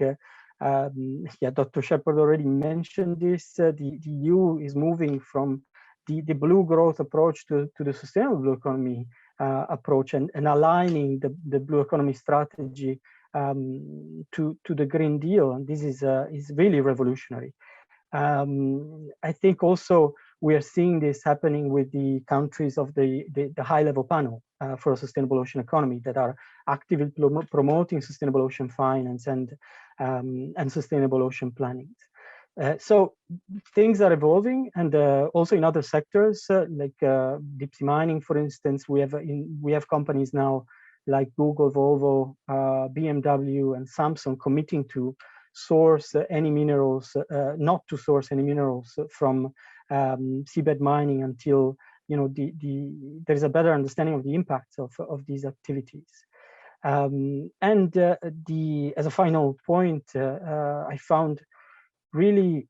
Dr. Shepherd already mentioned this, the EU is moving from the blue growth approach to the sustainable blue economy approach and aligning the blue economy strategy to the Green Deal. And this is really revolutionary. I think also we are seeing this happening with the countries of the high-level panel for a sustainable ocean economy that are actively promoting sustainable ocean finance and sustainable ocean planning. So things are evolving, and also in other sectors like deep sea mining, for instance. We have companies now like Google, Volvo, BMW, and Samsung committing to source any minerals, not to source any minerals from seabed mining until there is a better understanding of the impacts of these activities. As a final point, I found really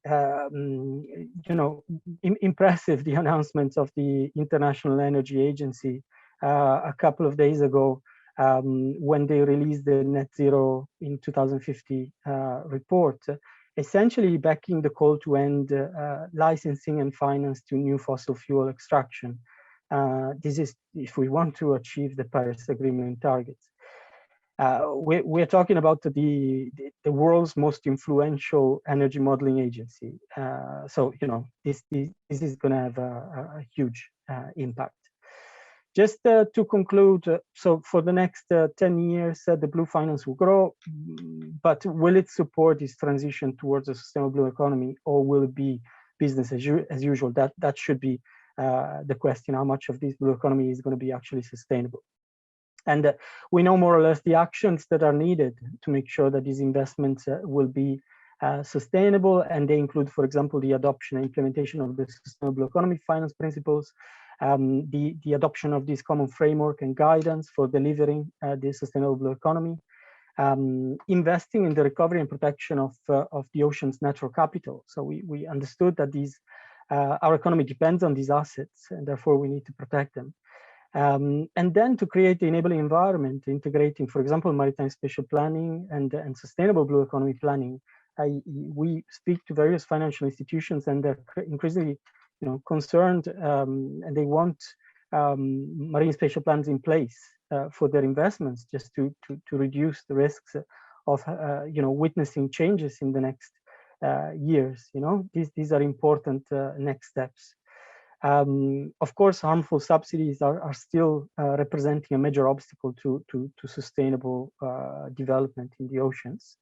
impressive the announcements of the International Energy Agency a couple of days ago, when they released the Net Zero in 2050 report, essentially backing the call to end licensing and finance to new fossil fuel extraction. This is if we want to achieve the Paris Agreement targets. We're talking about the world's most influential energy modeling agency. So this is going to have a huge impact. Just to conclude, so for the next 10 years, the blue finance will grow, but will it support this transition towards a sustainable blue economy, or will it be business as usual? That should be the question: how much of this blue economy is going to be actually sustainable? And we know more or less the actions that are needed to make sure that these investments will be sustainable, and they include, for example, the adoption and implementation of the sustainable economy finance principles, the adoption of this common framework and guidance for delivering the sustainable blue economy, investing in the recovery and protection of the ocean's natural capital. So we understood that our economy depends on these assets, and therefore we need to protect them. And then to create the enabling environment, integrating, for example, maritime spatial planning and sustainable blue economy planning. We speak to various financial institutions, and they're increasingly concerned, and they want marine spatial plans in place for their investments, just to reduce the risks of witnessing changes in the next years. These are important next steps. Of course, harmful subsidies are still representing a major obstacle to sustainable development in the oceans.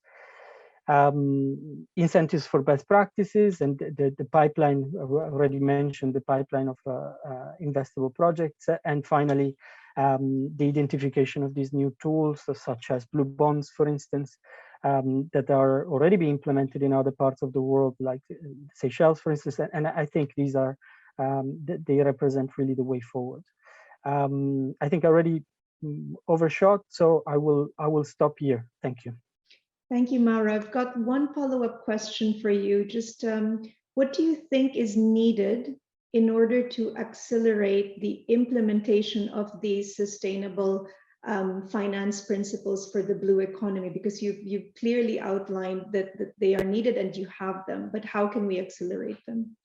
Incentives for best practices, and the pipeline, already mentioned the pipeline of investable projects, and finally the identification of these new tools, such as blue bonds, for instance, that are already being implemented in other parts of the world, like Seychelles, for instance. And I think these are they represent really the way forward. I think I already overshot, so I will stop here. Thank you. Thank you, Mauro. I've got one follow-up question for you. Just what do you think is needed in order to accelerate the implementation of these sustainable finance principles for the blue economy? Because you've clearly outlined that they are needed and you have them, but how can we accelerate them?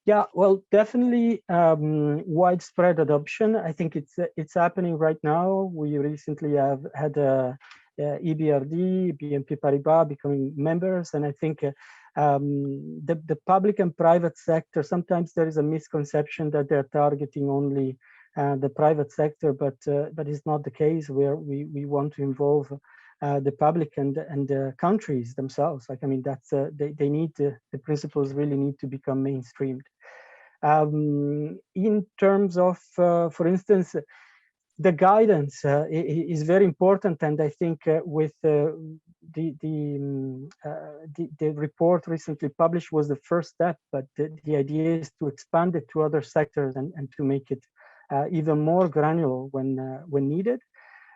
Yeah, well, definitely widespread adoption. I think it's happening right now. We recently have had EBRD, BNP Paribas becoming members, and I think the public and private sector, sometimes there is a misconception that they're targeting only the private sector, but it's not the case. Where we want to involve the public and the countries themselves. Like, I mean, that's they need the principles really need to become mainstreamed. In terms of, for instance, the guidance is very important, and I think with the report recently published was the first step, but the idea is to expand it to other sectors and to make it even more granular when needed.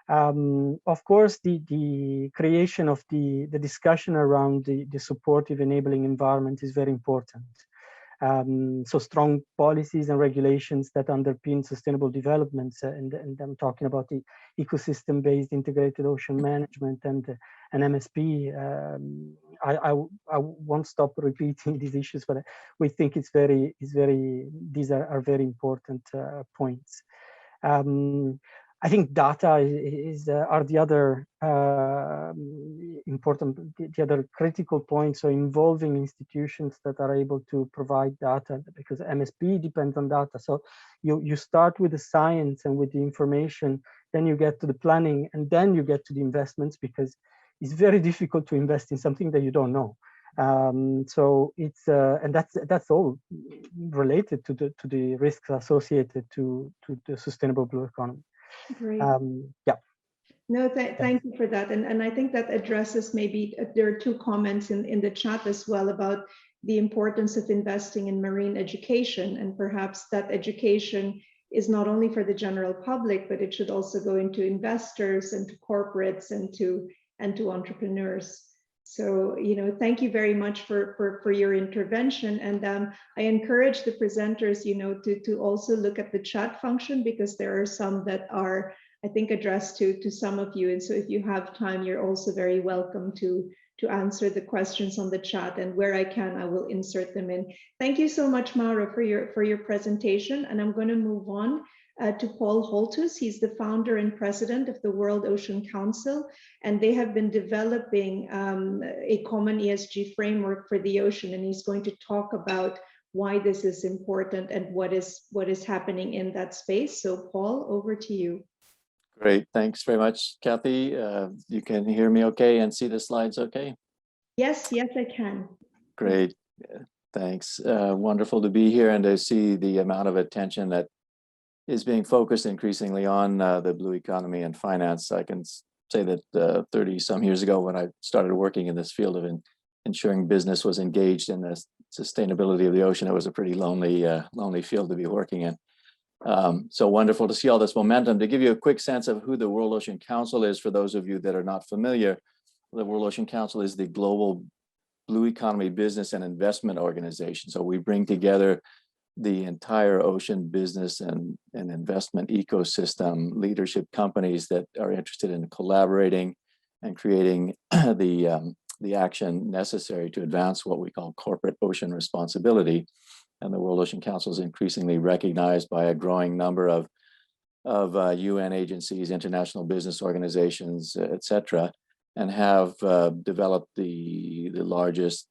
Of course, the creation of the discussion around the supportive enabling environment is very important. So strong policies and regulations that underpin sustainable developments, and I'm talking about the ecosystem-based integrated ocean management and MSP. I won't stop repeating these issues, but we think these are very important points. I think data are the other important, the other critical points. So involving institutions that are able to provide data, because MSP depends on data. So you start with the science and with the information, then you get to the planning, and then you get to the investments, because it's very difficult to invest in something that you don't know. So it's and that's all related to the risks associated to the sustainable blue economy. Great. Yeah. No, thank you for that. And I think that addresses maybe, there are two comments in the chat as well about the importance of investing in marine education, and perhaps that education is not only for the general public, but it should also go into investors and to corporates and to entrepreneurs. So, thank you very much for your intervention. And I encourage the presenters, to also look at the chat function, because there are some that are, I think, addressed to some of you. And so if you have time, you're also very welcome to answer the questions on the chat, and where I can, I will insert them in. Thank you so much, Mauro, for your presentation. And I'm going to move on to Paul Holtes. He's the founder and president of the World Ocean Council, and they have been developing a common ESG framework for the ocean. And he's going to talk about why this is important and what is happening in that space. So Paul, over to you. Great, thanks very much, Kathy. You can hear me okay and see the slides okay? Yes, I can. Great, thanks. Wonderful to be here and to see the amount of attention that is being focused increasingly on the blue economy and finance. I can say that 30 some years ago, when I started working in this field of ensuring business was engaged in the sustainability of the ocean, it was a pretty lonely field to be working in. So wonderful to see all this momentum. To give you a quick sense of who the World Ocean Council is, for those of you that are not familiar, the World Ocean Council is the global blue economy business and investment organization. So we bring together the entire ocean business and investment ecosystem, leadership companies that are interested in collaborating and creating the action necessary to advance what we call corporate ocean responsibility. And the World Ocean Council is increasingly recognized by a growing number of UN agencies, international business organizations, et cetera, and have developed the largest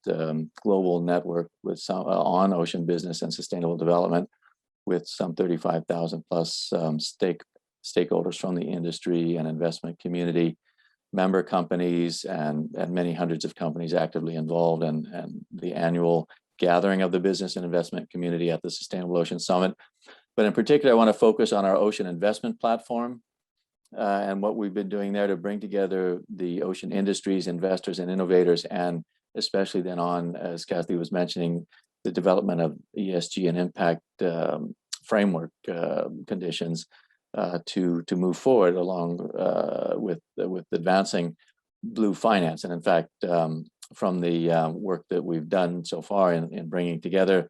global network with on ocean business and sustainable development, with some 35,000 plus stakeholders from the industry and investment community, member companies, and many hundreds of companies actively involved, and the annual gathering of the business and investment community at the Sustainable Ocean Summit. But in particular, I want to focus on our ocean investment platform and what we've been doing there to bring together the ocean industries, investors, and innovators, and especially then on, as Kathy was mentioning, the development of ESG and impact framework conditions to move forward along with advancing blue finance. And in fact, from the work that we've done so far in bringing together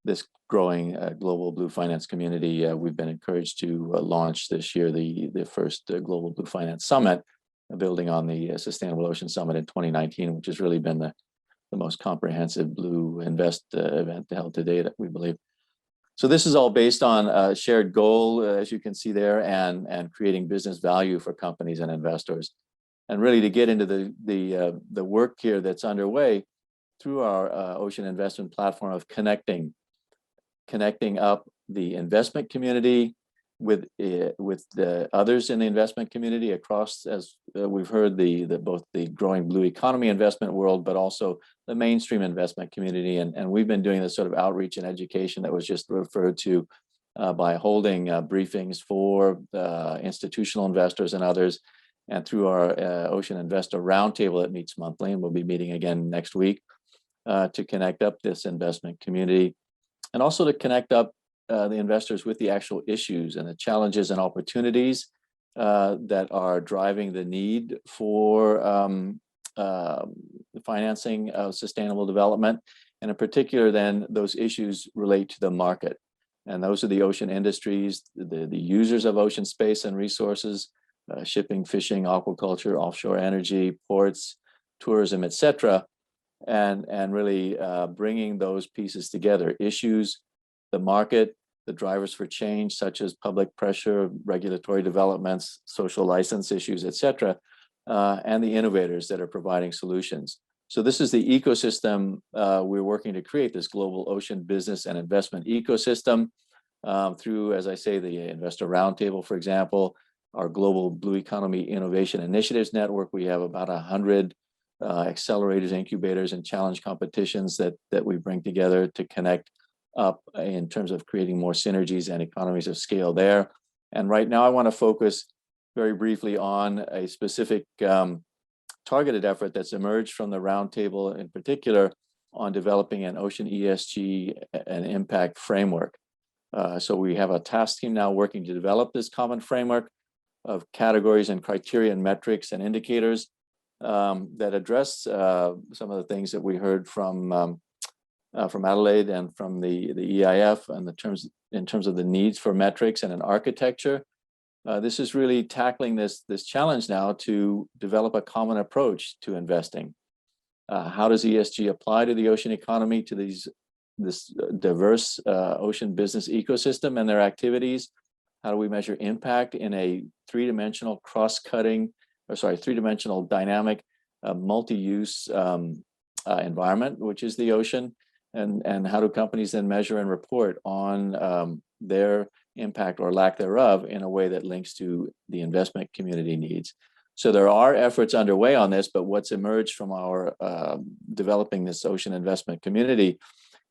this growing global blue finance community, we've been encouraged to launch this year the first Global Blue Finance Summit, building on the Sustainable Ocean Summit in 2019, which has really been the most comprehensive Blue Invest event held to date, we believe. So this is all based on a shared goal, as you can see there, and creating business value for companies and investors. And really to get into the work here that's underway through our ocean investment platform of connecting up the investment community with the others in the investment community across, as we've heard, both the growing blue economy investment world, but also the mainstream investment community. And we've been doing this sort of outreach and education that was just referred to by holding briefings for institutional investors and others, and through our Ocean Investor Roundtable that meets monthly, and we'll be meeting again next week to connect up this investment community, and also to connect up the investors with the actual issues and the challenges and opportunities that are driving the need for the financing of sustainable development. And in particular, then those issues relate to the market. And those are the ocean industries, the users of ocean space and resources, shipping, fishing, aquaculture, offshore energy, ports, tourism, et cetera. And really bringing those pieces together, issues, the market, the drivers for change, such as public pressure, regulatory developments, social license issues, et cetera, and the innovators that are providing solutions. So this is the ecosystem we're working to create, this global ocean business and investment ecosystem through, as I say, the Investor Roundtable, for example, our global Blue Economy Innovation Initiatives Network. We have about 100 accelerators, incubators, and challenge competitions that we bring together to connect up in terms of creating more synergies and economies of scale there. And right now I want to focus very briefly on a specific targeted effort that's emerged from the roundtable, in particular on developing an ocean ESG and impact framework. So we have a task team now working to develop this common framework of categories and criteria and metrics and indicators that address some of the things that we heard from Adelaide and from the EIF, and in terms of the needs for metrics and an architecture. This is really tackling this challenge now to develop a common approach to investing. How does ESG apply to the ocean economy, to this diverse ocean business ecosystem and their activities? How do we measure impact in a three-dimensional three-dimensional dynamic multi-use environment, which is the ocean? And how do companies then measure and report on their impact or lack thereof in a way that links to the investment community needs? So there are efforts underway on this, but what's emerged from our developing this ocean investment community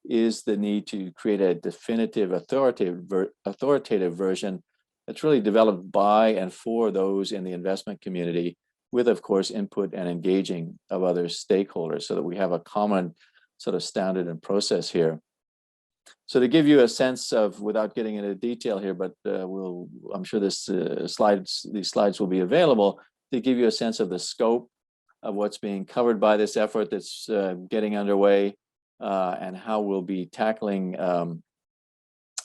is the need to create a definitive authoritative version that's really developed by and for those in the investment community, with, of course, input and engaging of other stakeholders, so that we have a common sort of standard and process here. So to give you a sense of, without getting into detail here, but I'm sure these slides will be available to give you a sense of the scope of what's being covered by this effort that's getting underway, and how we'll be tackling all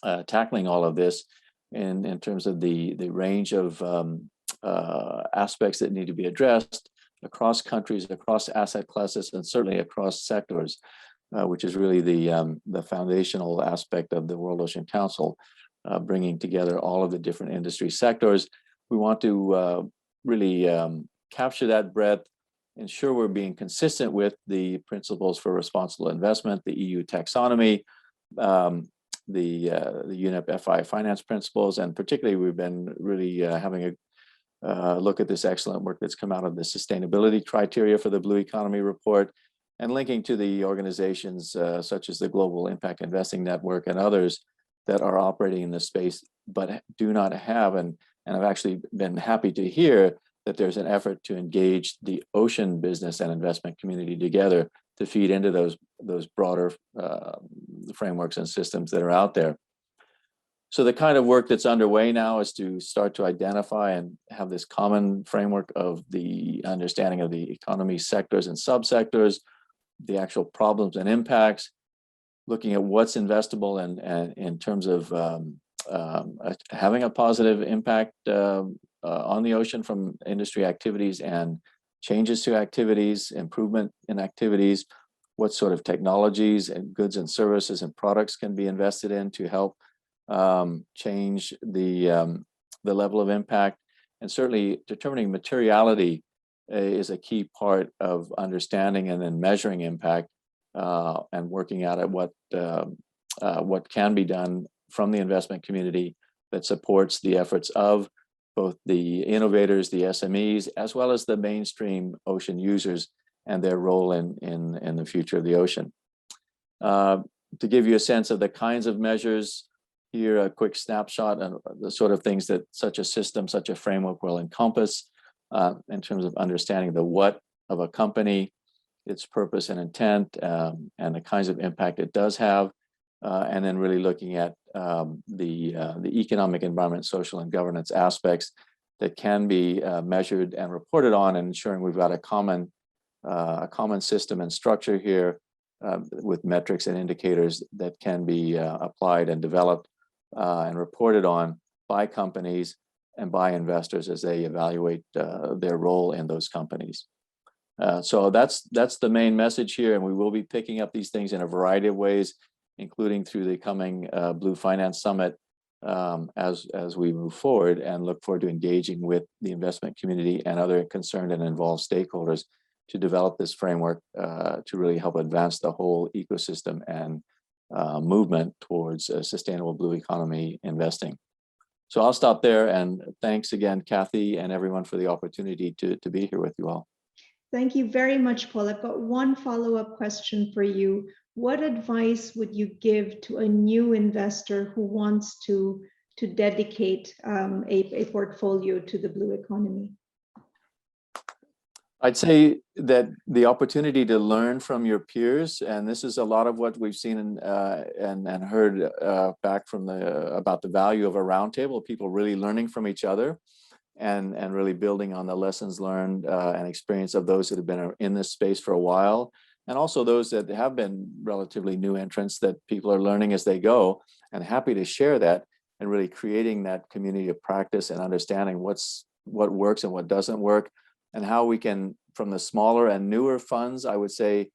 of this in terms of the range of aspects that need to be addressed across countries, across asset classes, and certainly across sectors, which is really the foundational aspect of the World Ocean Council, bringing together all of the different industry sectors. We want to really capture that breadth, ensure we're being consistent with the principles for responsible investment, the EU taxonomy, the UNEP FI finance principles, and particularly we've been really having a look at this excellent work that's come out of the sustainability criteria for the Blue Economy report, and linking to the organizations such as the Global Impact Investing Network and others that are operating in this space, but do not have, and I've actually been happy to hear that there's an effort to engage the ocean business and investment community together to feed into those broader frameworks and systems that are out there. So the kind of work that's underway now is to start to identify and have this common framework of the understanding of the economy sectors and subsectors, the actual problems and impacts, looking at what's investable and in terms of having a positive impact on the ocean from industry activities and changes to activities, improvement in activities, what sort of technologies and goods and services and products can be invested in to help change the level of impact. And certainly determining materiality is a key part of understanding and then measuring impact, and working out at what can be done from the investment community that supports the efforts of both the innovators, the SMEs, as well as the mainstream ocean users and their role in the future of the ocean. To give you a sense of the kinds of measures, here a quick snapshot of the sort of things that such a system, such a framework will encompass in terms of understanding the what of a company, its purpose and intent, and the kinds of impact it does have, and then really looking at the economic, environment, social, and governance aspects that can be measured and reported on, and ensuring we've got a common system and structure here with metrics and indicators that can be applied and developed and reported on by companies and by investors as they evaluate their role in those companies. So that's the main message here, and we will be picking up these things in a variety of ways including through the coming Blue Finance Summit as we move forward, and look forward to engaging with the investment community and other concerned and involved stakeholders to develop this framework to really help advance the whole ecosystem and movement towards a sustainable blue economy investing. So I'll stop there, and thanks again, Kathy, and everyone for the opportunity to be here with you all. Thank you very much, Paul. I've got one follow-up question for you. What advice would you give to a new investor who wants to dedicate a portfolio to the blue economy? I'd say that the opportunity to learn from your peers, and this is a lot of what we've seen and heard back from about the value of a roundtable, people really learning from each other and really building on the lessons learned and experience of those that have been in this space for a while, and also those that have been relatively new entrants, that people are learning as they go, and happy to share that and really creating that community of practice and understanding what works and what doesn't work, and how we can, from the smaller and newer funds, I would say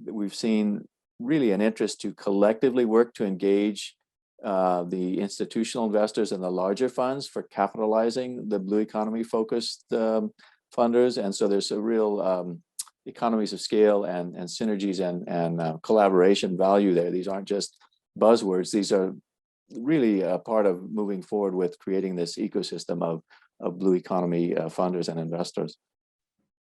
that we've seen really an interest to collectively work to engage the institutional investors and the larger funds for capitalizing the blue economy focused funders. And so there's a real economies of scale and synergies and collaboration value there. These aren't just buzzwords. These are really a part of moving forward with creating this ecosystem of blue economy funders and investors.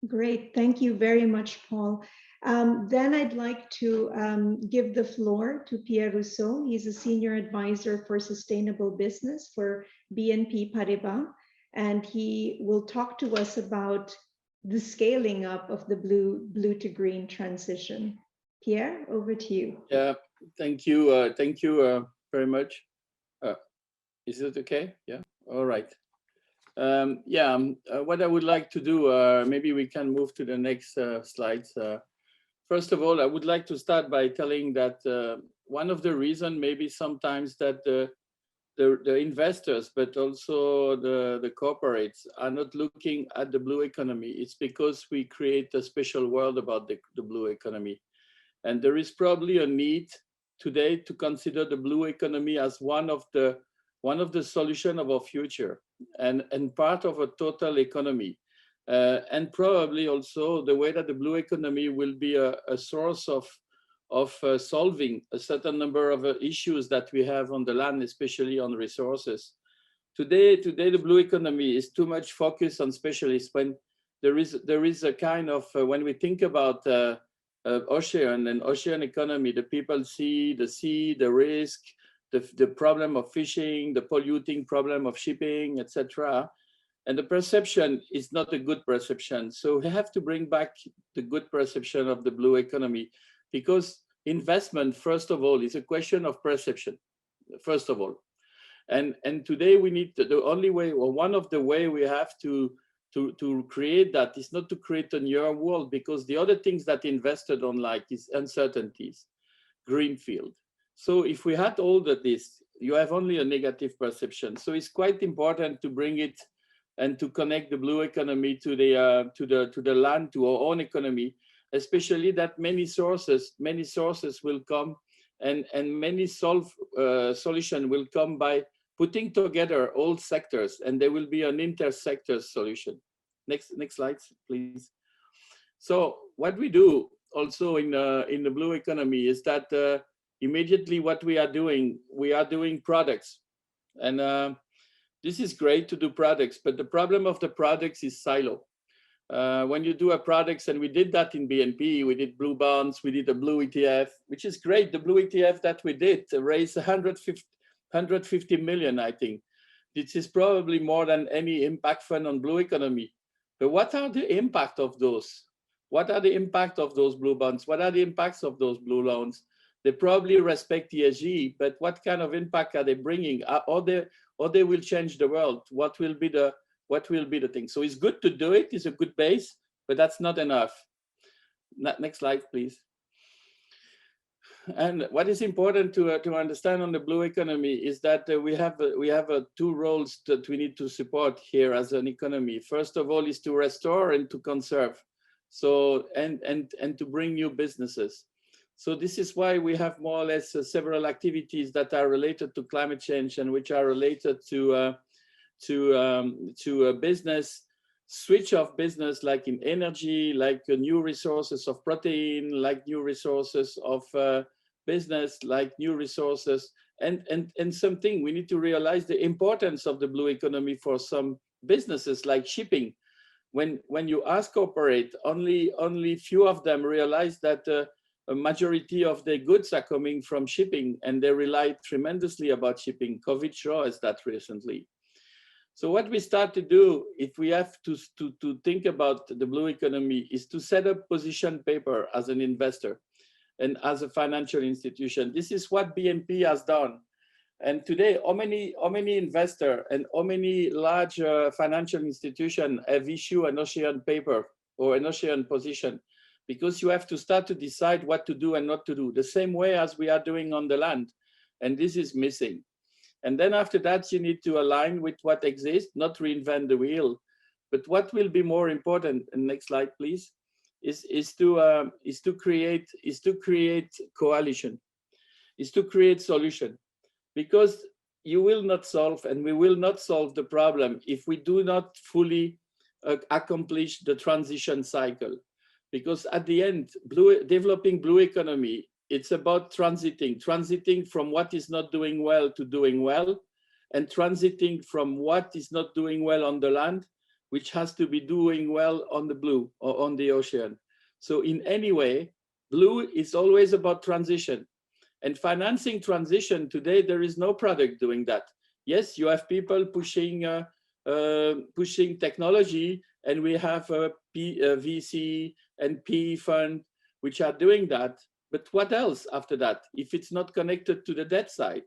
Great, thank you very much, Paul. Then I'd like to give the floor to Pierre Rousseau. He's a senior advisor for sustainable business for BNP Paribas, and he will talk to us about the scaling up of the blue to green transition. Pierre, over to you. Yeah, thank you. Thank you very much. Is it okay? Yeah, all right. What I would like to do, maybe we can move to the next slides. First of all, I would like to start by telling that one of the reasons maybe sometimes that the investors, but also the corporates are not looking at the blue economy. It's because we create a special world about the blue economy. And there is probably a need today to consider the blue economy as one of the solutions of our future and part of a total economy. And probably also the way that the blue economy will be a source of solving a certain number of issues that we have on the land, especially on resources. Today the blue economy is too much focused on specialists, when there is a kind of, when we think about ocean and ocean economy, the people see the sea, the risk, the problem of fishing, the polluting problem of shipping, etc. And the perception is not a good perception. So we have to bring back the good perception of the blue economy, because investment, first of all, is a question of perception, first of all. And today we need to, the only way, or one of the way we have to create that is not to create a new world, because the other things that investors don't like is uncertainties, greenfield. So if we had all of this, you have only a negative perception. So it's quite important to bring it and to connect the blue economy to the land, to our own economy, especially that many sources will come and many solution will come by putting together all sectors, and there will be an inter-sector solution. Next slide, please. So what we do also in the blue economy is that immediately what we are doing products. And this is great to do products, but the problem of the products is silo. When you do a products, and we did that in BNP, we did blue bonds, we did a blue ETF, which is great. The blue ETF that we did raised 150 million, I think. This is probably more than any impact fund on blue economy. But what are the impact of those? What are the impact of those blue bonds? What are the impacts of those blue loans? They probably respect ESG, but what kind of impact are they bringing? Or they will change the world? What will be the thing? So it's good to do it. It's a good base, but that's not enough. Next slide, please. And what is important to understand on the blue economy is that we have two roles that we need to support here as an economy. First of all, is to restore and to conserve. So and to bring new businesses. So this is why we have more or less several activities that are related to climate change and which are related to a business, switch of business, like in energy, like new resources of protein, like new resources of business, like new resources, and something we need to realize the importance of the blue economy for some businesses like shipping. When you ask corporate, only few of them realize that a majority of their goods are coming from shipping, and they rely tremendously about shipping. COVID showed us that recently. So what we start to do, if we have to think about the blue economy, is to set up position paper as an investor and as a financial institution. This is what BNP has done. And today, how many investors and how many large financial institutions have issued an ocean paper or an ocean position? Because you have to start to decide what to do and not to do, the same way as we are doing on the land. And this is missing. And then after that, you need to align with what exists, not reinvent the wheel. But what will be more important, and next slide, please, is to create coalition, is to create solution. Because you will not solve, and we will not solve the problem if we do not fully accomplish the transition cycle. Because at the end, developing blue economy, it's about transiting from what is not doing well to doing well, and transiting from what is not doing well on the land, which has to be doing well on the blue or on the ocean. So in any way, blue is always about transition. And financing transition today, there is no product doing that. Yes, you have people pushing technology, and we have a VC and PE fund which are doing that. But what else after that, if it's not connected to the debt side?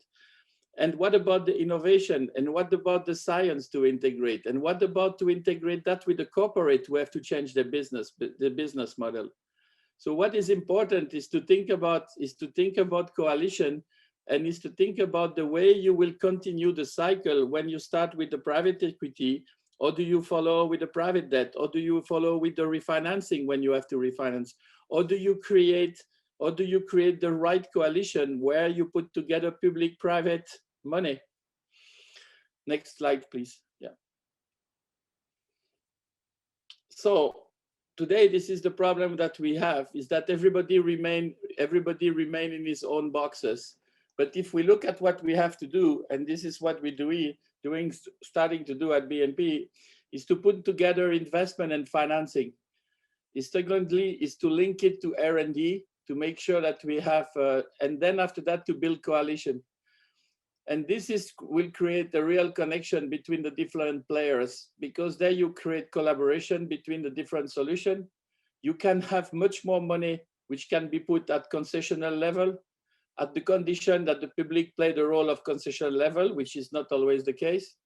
And what about the innovation? And what about the science to integrate? And what about to integrate that with the corporate who have to change their business model? So what is important is to think about coalition, and is to think about the way you will continue the cycle when you start with the private equity, or do you follow with the private debt, or do you follow with the refinancing when you have to refinance, or do you create the right coalition where you put together public-private money? Next slide, please. Yeah. So today, this is the problem that we have, is that everybody remain in his own boxes. But if we look at what we have to do, and this is what we're starting to do at BNP, is to put together investment and financing. Secondly, is to link it to R&D, to make sure that we have, and then after that, to build coalition. And this will create a real connection between the different players, because there you create collaboration between the different solutions. You can have much more money, which can be put at concessional level, at the condition that the public play the role of concessional level, which is not always the case.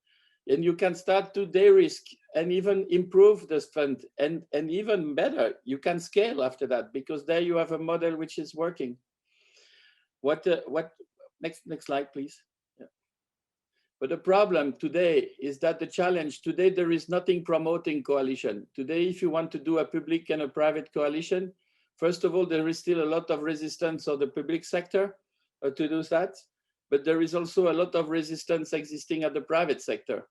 And you can start to de-risk and even improve this fund, and even better, you can scale after that, because there you have a model which is working. Next slide, please. Yeah. But the problem today is that the challenge today, there is nothing promoting coalition. Today, if you want to do a public and a private coalition, first of all, there is still a lot of resistance of the public sector to do that, but there is also a lot of resistance existing at the private sector.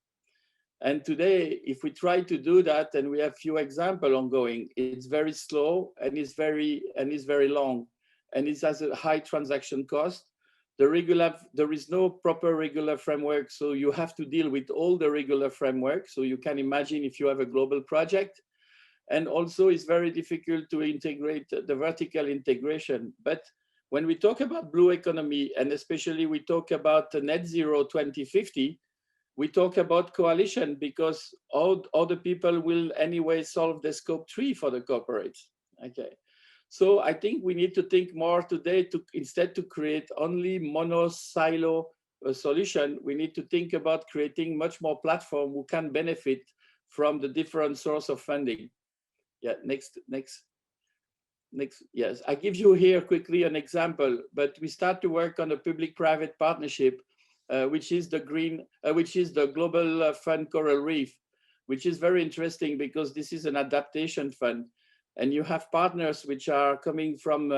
And today, if we try to do that, and we have few examples ongoing, it's very slow, and it's very long, and it has a high transaction cost. There is no proper regular framework, so you have to deal with all the regular framework. So you can imagine if you have a global project, and also it's very difficult to integrate the vertical integration. But when we talk about blue economy, and especially we talk about net zero 2050, we talk about coalition, because all the people will anyway solve the scope 3 for the corporates. Okay, so I think we need to think more today instead to create only mono silo solution. We need to think about creating much more platform who can benefit from the different source of funding. Yeah, next. Yes, I give you here quickly an example, but we start to work on a public-private partnership, which is the Global Fund Coral Reef, which is very interesting because this is an adaptation fund, and you have partners which are coming from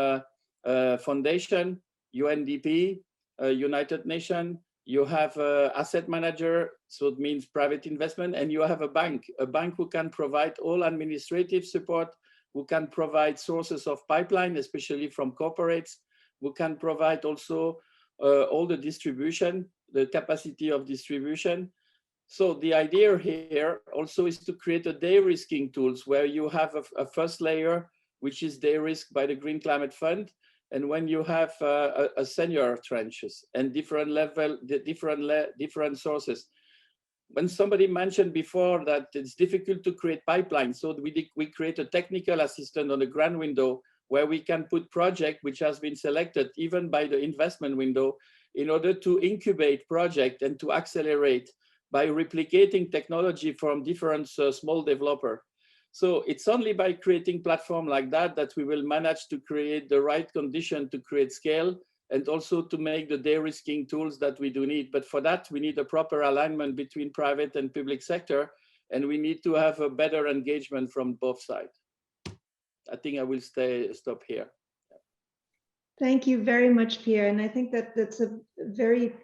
foundation, UNDP, United Nations, you have asset manager, so it means private investment, and you have a bank who can provide all administrative support, who can provide sources of pipeline, especially from corporates, who can provide also all the distribution, the capacity of distribution. So the idea here also is to create a de-risking tools where you have a first layer, which is de-risked by the Green Climate Fund. And when you have a senior trenches and different level, different sources. When somebody mentioned before that it's difficult to create pipelines, so we create a technical assistant on the grant window where we can put project which has been selected even by the investment window in order to incubate project and to accelerate by replicating technology from different small developer. So it's only by creating platform like that that we will manage to create the right condition to create scale and also to make the de-risking tools that we do need. But for that, we need a proper alignment between private and public sector, and we need to have a better engagement from both sides. I think I will stop here. Thank you very much, Pierre. And I think that that's a very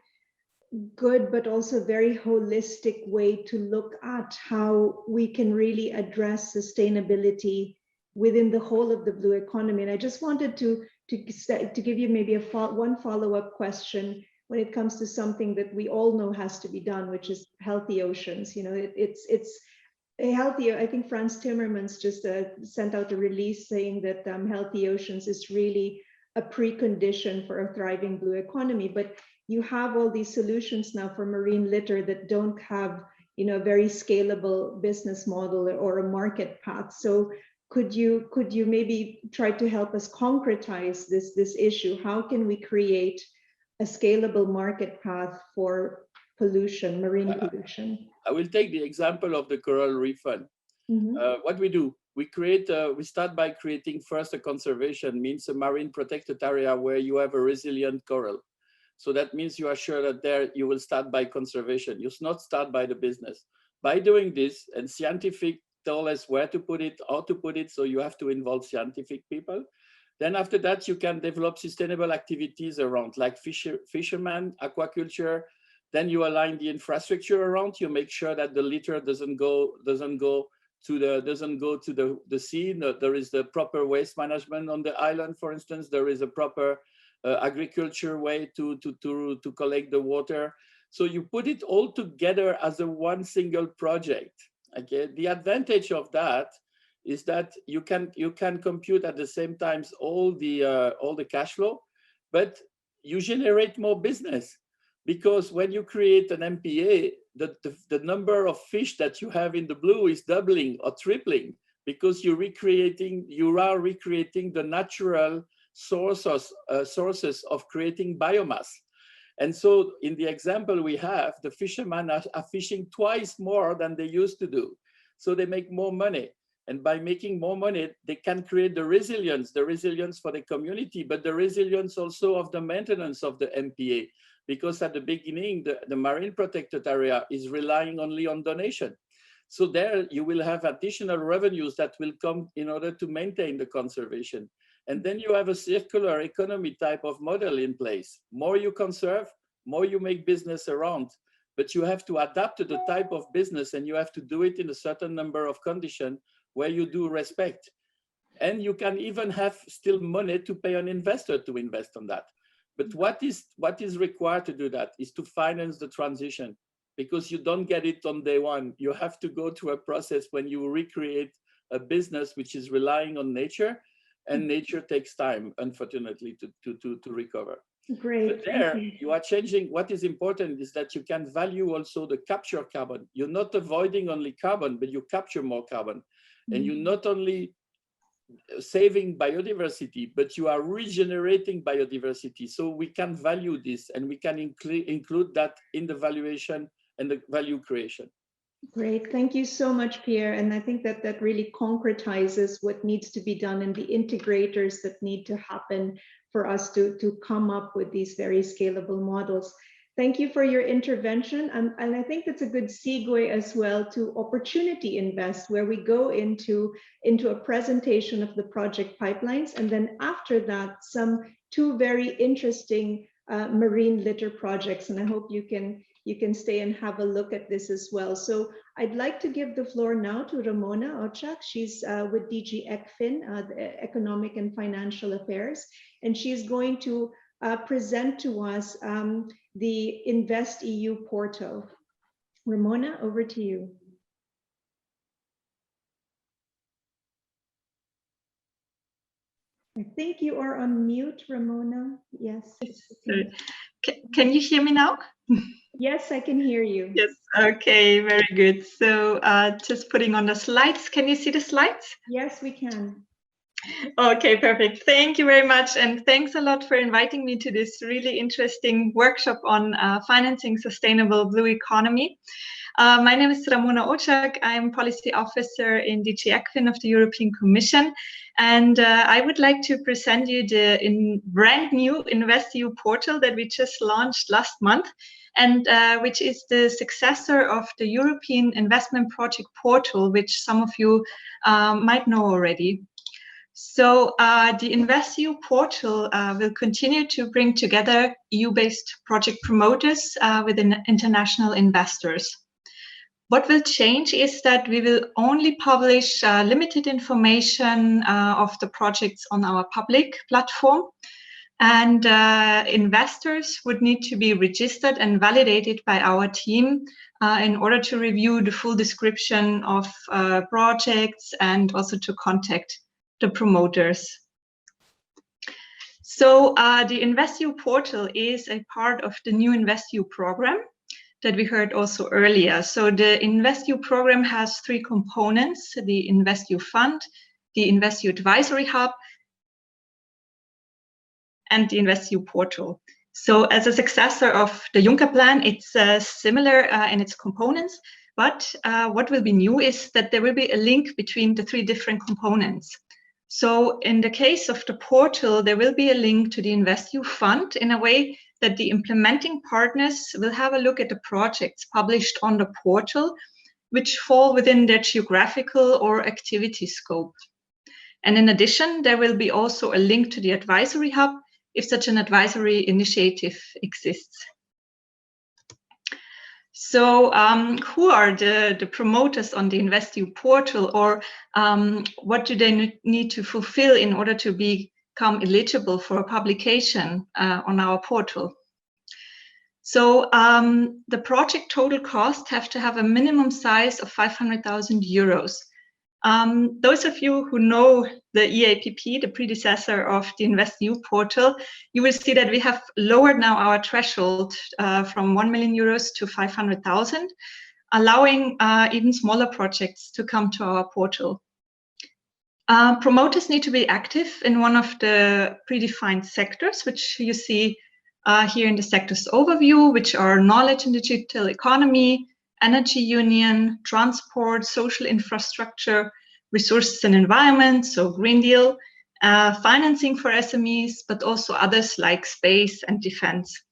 good, but also very holistic way to look at how we can really address sustainability within the whole of the blue economy. And I just wanted to give you maybe one follow-up question when it comes to something that we all know has to be done, which is healthy oceans. You know, it's a healthy. I think Frans Timmermans just sent out a release saying that healthy oceans is really a precondition for a thriving blue economy. But you have all these solutions now for marine litter that don't have, you know, a very scalable business model or a market path. So could you maybe try to help us concretize this issue? How can we create a scalable market path for pollution, marine pollution? I will take the example of the coral reef fund. What we do, we start by creating first a conservation, means a marine protected area where you have a resilient coral. So that means you are sure that there you will start by conservation. You not start by the business. By doing this, and scientific tell us where to put it, how to put it, so you have to involve scientific people. Then after that, you can develop sustainable activities around, like fishermen, aquaculture. Then you align the infrastructure around. You make sure that the litter doesn't go to the sea. There is the proper waste management on the island, for instance. There is a proper agriculture way to collect the water. So you put it all together as a one single project. Okay, the advantage of that is that you can compute at the same time all the cash flow, but you generate more business, because when you create an MPA, the number of fish that you have in the blue is doubling or tripling, because you are recreating the natural sources of creating biomass. And so in the example we have, the fishermen are fishing twice more than they used to do. So they make more money. And by making more money, they can create the resilience for the community, but the resilience also of the maintenance of the MPA. Because at the beginning, the marine protected area is relying only on donation. So there you will have additional revenues that will come in order to maintain the conservation. And then you have a circular economy type of model in place. More you conserve, more you make business around, but you have to adapt to the type of business, and you have to do it in a certain number of conditions where you do respect. And you can even have still money to pay an investor to invest on that. But what is required to do that is to finance the transition, because you don't get it on day one. You have to go through a process when you recreate a business which is relying on nature, and nature takes time, unfortunately, to recover. Great. But there, you are changing. What is important is that you can value also the capture carbon. You're not avoiding only carbon, but you capture more carbon. And you're not only saving biodiversity, but you are regenerating biodiversity. So we can value this, and we can include that in the valuation and the value creation. Great, thank you so much, Pierre. And I think that really concretizes what needs to be done and the integrators that need to happen for us to come up with these very scalable models. Thank you for your intervention. And I think that's a good segue as well to Opportunity Invest, where we go into a presentation of the project pipelines. And then after that, two very interesting marine litter projects. And I hope you can stay and have a look at this as well. So I'd like to give the floor now to Ramona Ochak. She's with DG ECFIN, the Economic and Financial Affairs, and she's going to present to us the InvestEU portal. Ramona, over to you. I think you are on mute, Ramona. Yes. Can you hear me now? Yes, I can hear you. Yes, okay, very good. So just putting on the slides. Can you see the slides? Yes, we can. Okay, perfect. Thank you very much. And thanks a lot for inviting me to this really interesting workshop on financing sustainable blue economy. My name is Ramona Ochak. I'm Policy Officer in DG ECFIN of the European Commission. And I would like to present you the brand new InvestEU portal that we just launched last month, and which is the successor of the European Investment Project Portal, which some of you might know already. So the InvestEU portal will continue to bring together EU-based project promoters with international investors. What will change is that we will only publish limited information of the projects on our public platform, and investors would need to be registered and validated by our team in order to review the full description of projects and also to contact the promoters. So the InvestEU portal is a part of the new InvestEU program that we heard also earlier. So the InvestEU program has three components: the InvestEU fund, the InvestEU advisory hub, and the InvestEU portal. So as a successor of the Juncker plan, it's similar in its components, but what will be new is that there will be a link between the three different components. So in the case of the portal, there will be a link to the InvestEU fund in a way that the implementing partners will have a look at the projects published on the portal, which fall within their geographical or activity scope. And in addition, there will be also a link to the advisory hub if such an advisory initiative exists. So who are the promoters on the InvestEU portal, or what do they need to fulfill in order to become eligible for a publication on our portal? So the project total cost have to have a minimum size of 500,000 euros. Those of you who know the EAPP, the predecessor of the InvestEU portal, you will see that we have lowered now our threshold from 1 million euros to 500,000, allowing even smaller projects to come to our portal. Promoters need to be active in one of the predefined sectors, which you see here in the sectors overview, which are knowledge and digital economy, energy union, transport, social infrastructure, resources and environment, so Green Deal, financing for SMEs, but also others like space and defense.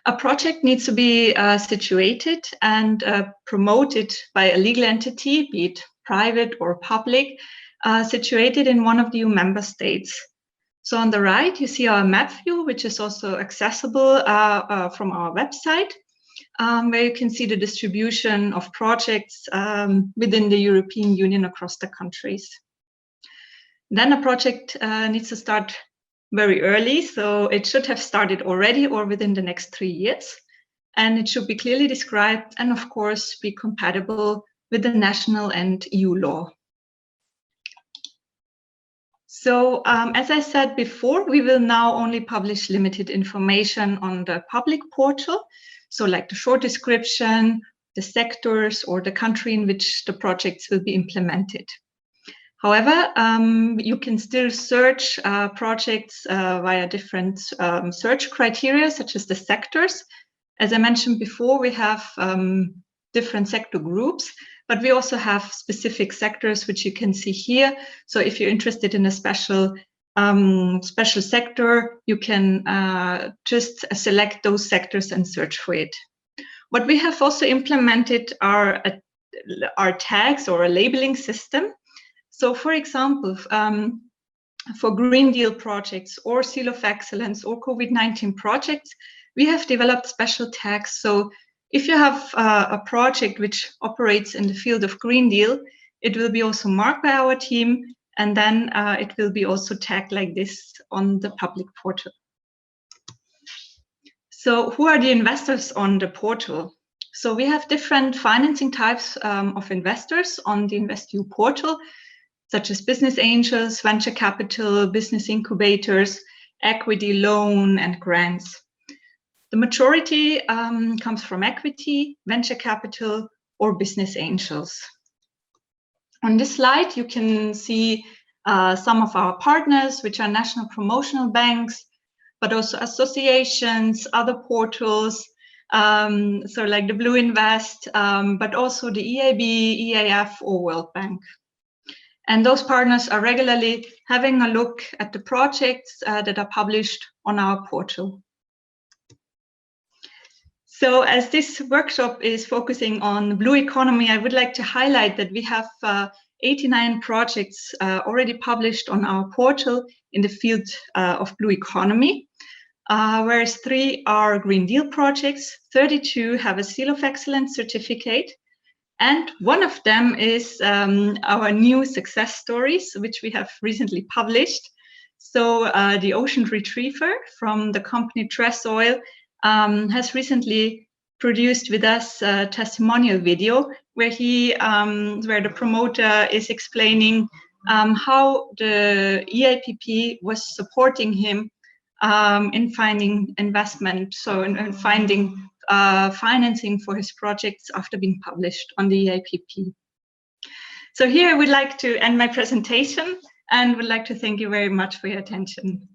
A project needs to be situated and promoted by a legal entity, be it private or public, situated in one of the EU member states. So on the right, you see our map view, which is also accessible from our website, where you can see the distribution of projects within the European Union across the countries. Then a project needs to start very early, so it should have started already or within the next 3 years. And it should be clearly described and, of course, be compatible with the national and EU law. So as I said before, we will now only publish limited information on the public portal. So like the short description, the sectors, or the country in which the projects will be implemented. However, you can still search projects via different search criteria, such as the sectors. As I mentioned before, we have different sector groups, but we also have specific sectors, which you can see here. So if you're interested in a special special sector, you can just select those sectors and search for it. What we have also implemented are tags or a labeling system. So for example, for Green Deal projects or Seal of Excellence or COVID-19 projects, we have developed special tags. So if you have a project which operates in the field of Green Deal, it will be also marked by our team, and then it will be also tagged like this on the public portal. So who are the investors on the portal? So we have different financing types of investors on the InvestEU portal, such as business angels, venture capital, business incubators, equity, loan, and grants. The majority comes from equity, venture capital, or business angels. On this slide, you can see some of our partners, which are national promotional banks, but also associations, other portals, so like the BlueInvest, but also the EIB, EAF, or World Bank. And those partners are regularly having a look at the projects that are published on our portal. So as this workshop is focusing on the blue economy, I would like to highlight that we have 89 projects already published on our portal in the field of blue economy, whereas 3 are Green Deal projects, 32 have a Seal of Excellence certificate, and one of them is our new success stories, which we have recently published. So the Ocean Retriever from the company Tresoil has recently produced with us a testimonial video where where the promoter is explaining how the EIPP was supporting him in finding investment, so in finding financing for his projects after being published on the EIPP. So here I would like to end my presentation and would like to thank you very much for your attention.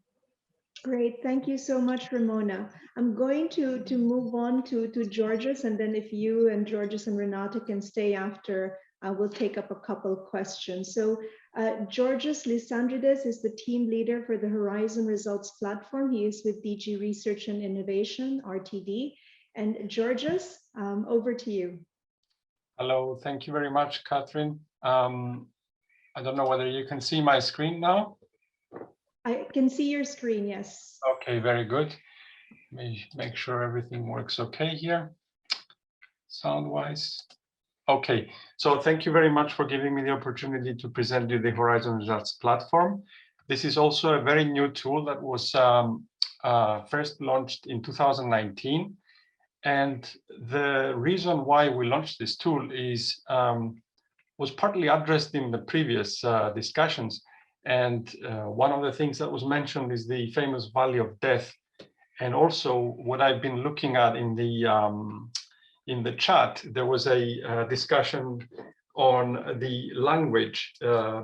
Great, thank you so much, Ramona. I'm going to move on to Georges, and then if you and Georges and Renata can stay after, we'll take up a couple of questions. So Georges Lysandrides is the team leader for the Horizon Results platform. He is with DG Research and Innovation, RTD. And Georges, over to you. Hello, thank you very much, Catherine. I don't know whether you can see my screen now. I can see your screen, yes. Okay, very good. Let me make sure everything works okay here, sound-wise. Okay, so thank you very much for giving me the opportunity to present you the Horizon Results platform. This is also a very new tool that was first launched in 2019. And the reason why we launched this tool is was partly addressed in the previous discussions. And one of the things that was mentioned is the famous Valley of Death. And also what I've been looking at in the chat, there was a discussion on the language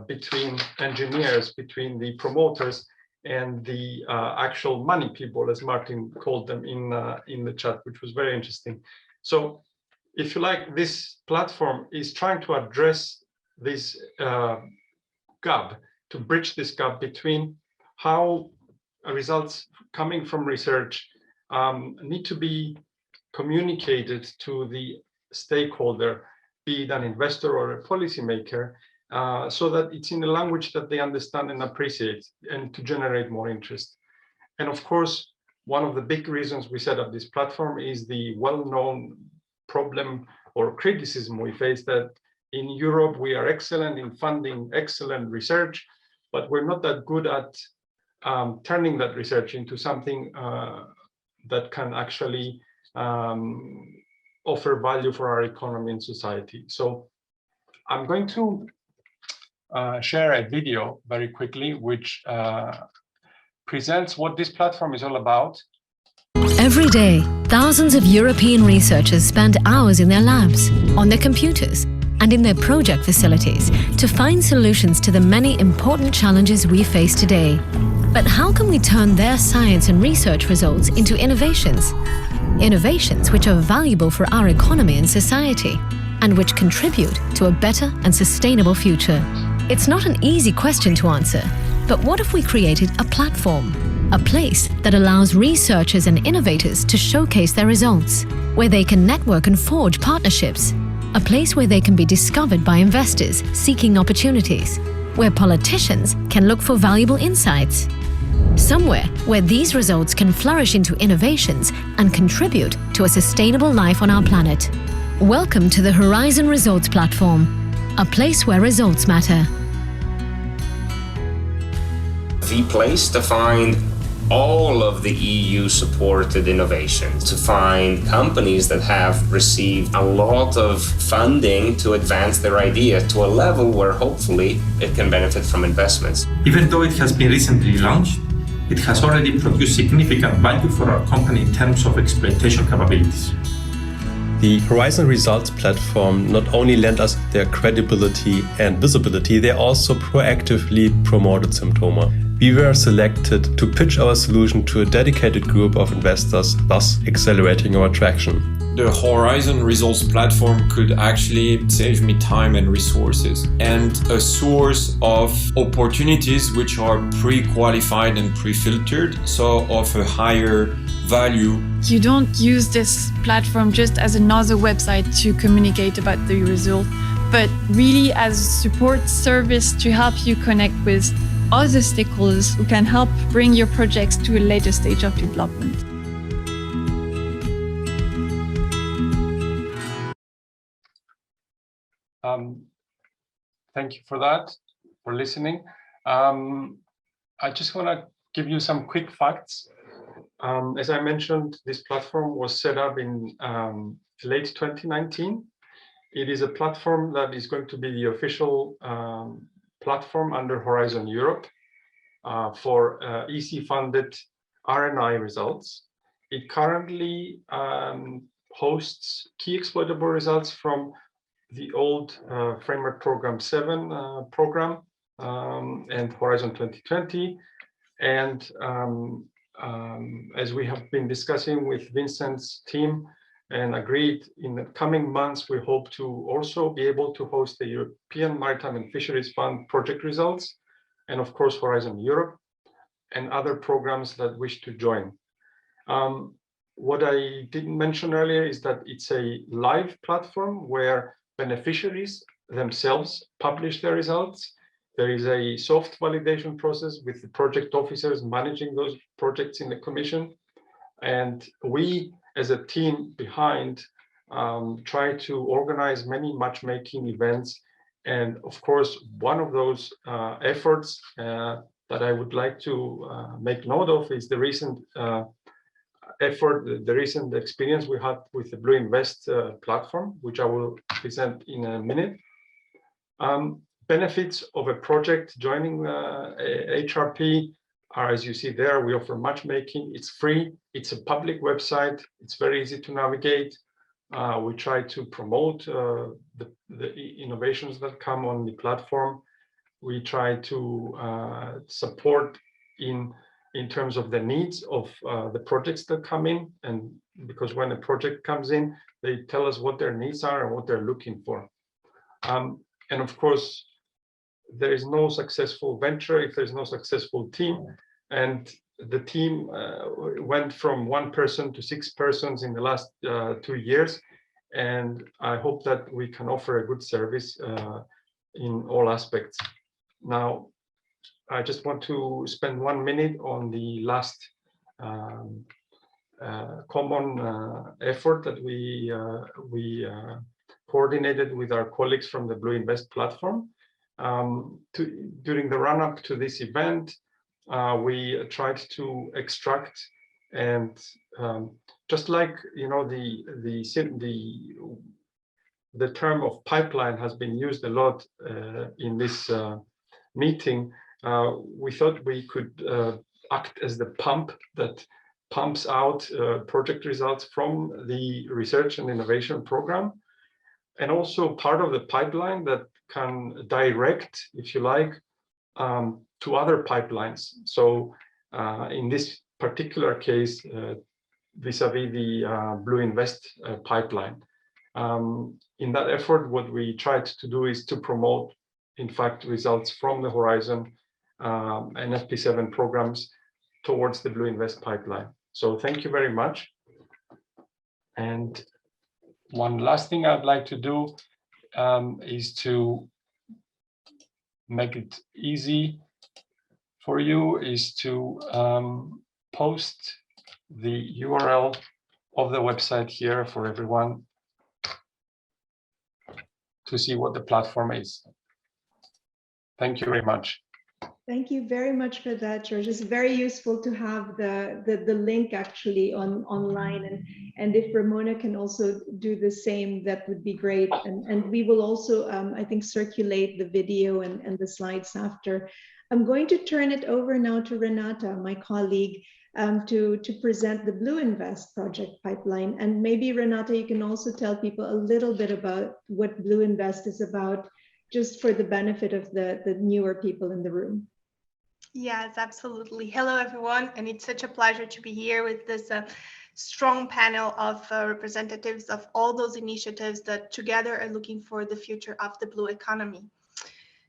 between engineers, between the promoters and the actual money people, as Martin called them in the chat, which was very interesting. So if you like, this platform is trying to address this gap, to bridge this gap between how results coming from research need to be communicated to the stakeholder, be it an investor or a policymaker, so that it's in a language that they understand and appreciate, and to generate more interest. And of course, one of the big reasons we set up this platform is the well-known problem or criticism we face that in Europe, we are excellent in funding excellent research, but we're not that good at turning that research into something that can actually offer value for our economy and society. So I'm going to share a video very quickly, which presents what this platform is all about. Every day, thousands of European researchers spend hours in their labs, on their computers, and in their project facilities to find solutions to the many important challenges we face today. But how can we turn their science and research results into innovations? Innovations which are valuable for our economy and society, and which contribute to a better and sustainable future. It's not an easy question to answer, But what if we created a platform? A place that allows researchers and innovators to showcase their results, where they can network and forge partnerships. A place where they can be discovered by investors seeking opportunities, where politicians can look for valuable insights. Somewhere where these results can flourish into innovations and contribute to a sustainable life on our planet. Welcome to the Horizon Results Platform, a place where results matter. The place to find all of the EU-supported innovations, to find companies that have received a lot of funding to advance their idea to a level where hopefully it can benefit from investments. Even though it has been recently launched, it has already produced significant value for our company in terms of exploitation capabilities. The Horizon Results Platform not only lent us their credibility and visibility, they also proactively promoted Symptoma. We were selected to pitch our solution to a dedicated group of investors, thus accelerating our traction. The Horizon Results Platform could actually save me time and resources, and a source of opportunities which are pre-qualified and pre-filtered, so of a higher value. You don't use this platform just as another website to communicate about the result, but really as a support service to help you connect with other stakeholders who can help bring your projects to a later stage of development. Thank you for that, for listening. I just want to give you some quick facts. As I mentioned, this platform was set up in late 2019. It is a platform that is going to be the official platform under Horizon Europe for EC-funded R&I results. It currently hosts key exploitable results from the old Framework Program 7 program and Horizon 2020. And as we have been discussing with Vincent's team and agreed, in the coming months, we hope to also be able to host the European Maritime and Fisheries Fund project results, and of course, Horizon Europe and other programs that wish to join. What I didn't mention earlier is that it's a live platform where beneficiaries themselves publish their results. There is a soft validation process with the project officers managing those projects in the Commission. And we, as a team behind, try to organize many matchmaking events. And of course, one of those efforts that I would like to make note of is the recent effort, the recent experience we had with the BlueInvest platform, which I will present in a minute. Benefits of a project joining HRP are, as you see there, we offer matchmaking. It's free. It's a public website. It's very easy to navigate. We try to promote the innovations that come on the platform. We try to support in terms of the needs of the projects that come in. And because when a project comes in, they tell us what their needs are and what they're looking for. And of course, there is no successful venture if there's no successful team. And the team went from 1 person to 6 persons in the last 2 years. And I hope that we can offer a good service in all aspects. Now, I just want to spend 1 minute on the last common effort that we coordinated with our colleagues from the BlueInvest platform. During the run-up to this event, we tried to extract and just like the term of pipeline has been used a lot in this meeting, we thought we could act as the pump that pumps out project results from the research and innovation program, and also part of the pipeline that can direct, if you like, to other pipelines. So in this particular case, vis-a-vis the BlueInvest pipeline. In that effort, what we tried to do is to promote, in fact, results from the Horizon and FP7 programs towards the BlueInvest pipeline. So thank you very much. And one last thing I'd like to do is to make it easy for you, is to post the URL of the website here for everyone to see what the platform is. Thank you very much. Thank you very much for that, George. It's very useful to have the link actually online, and if Ramona can also do the same, that would be great. And we will also, I think, circulate the video and the slides after. I'm going to turn it over now to Renata, my colleague, to present the BlueInvest project pipeline. And maybe, Renata, you can also tell people a little bit about what BlueInvest is about, just for the benefit of the newer people in the room. Yes, absolutely. Hello, everyone. And it's such a pleasure to be here with this strong panel of representatives of all those initiatives that together are looking for the future of the blue economy.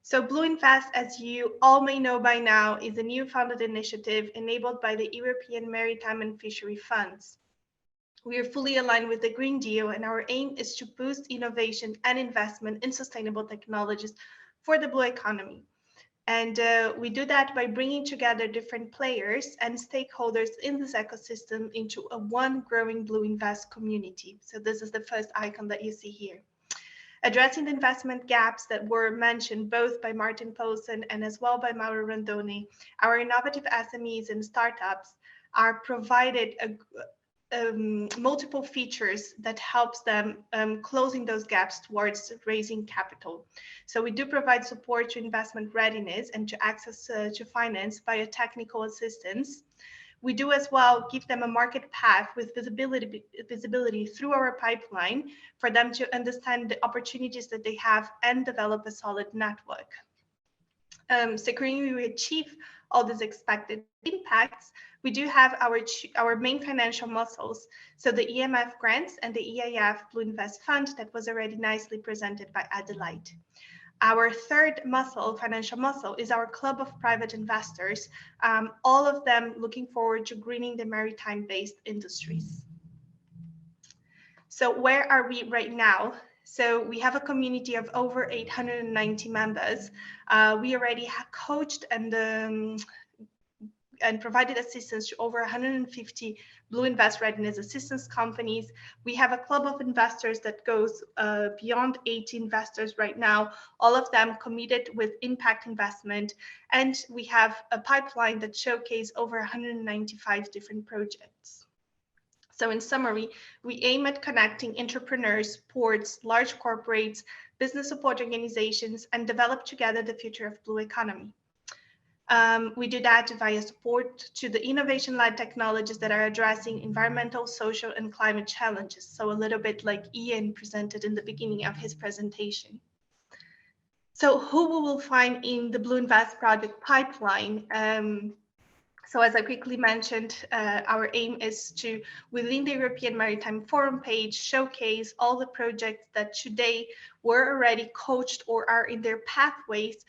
So BlueInvest, as you all may know by now, is a new founded initiative enabled by the European Maritime and Fishery Funds. We are fully aligned with the Green Deal, and our aim is to boost innovation and investment in sustainable technologies for the blue economy. And we do that by bringing together different players and stakeholders in this ecosystem into one growing BlueInvest community. So this is the first icon that you see here. Addressing the investment gaps that were mentioned both by Martin Poulsen and as well by Mauro Rondoni, our innovative SMEs and startups are provided multiple features that helps them closing those gaps towards raising capital. So we do provide support to investment readiness and to access to finance via technical assistance. We do as well give them a market path with visibility through our pipeline for them to understand the opportunities that they have and develop a solid network. Securing we achieve all these expected impacts, we do have our main financial muscles. So the EMF grants and the EIF BlueInvest Fund that was already nicely presented by Adelaide. Our third muscle, financial muscle, is our club of private investors, all of them looking forward to greening the maritime-based industries. So where are we right now? So we have a community of over 890 members. We already have coached and provided assistance to over 150 BlueInvest readiness assistance companies. We have a club of investors that goes beyond 80 investors right now, all of them committed with impact investment. And we have a pipeline that showcases over 195 different projects. So in summary, we aim at connecting entrepreneurs, ports, large corporates, business support organizations, and develop together the future of blue economy. We do that via support to the innovation-led technologies that are addressing environmental, social, and climate challenges. So a little bit like Ian presented in the beginning of his presentation. So who we will find in the BlueInvest project pipeline? So as I quickly mentioned, our aim is to, within the European Maritime Forum page, showcase all the projects that today were already coached or are in their pathways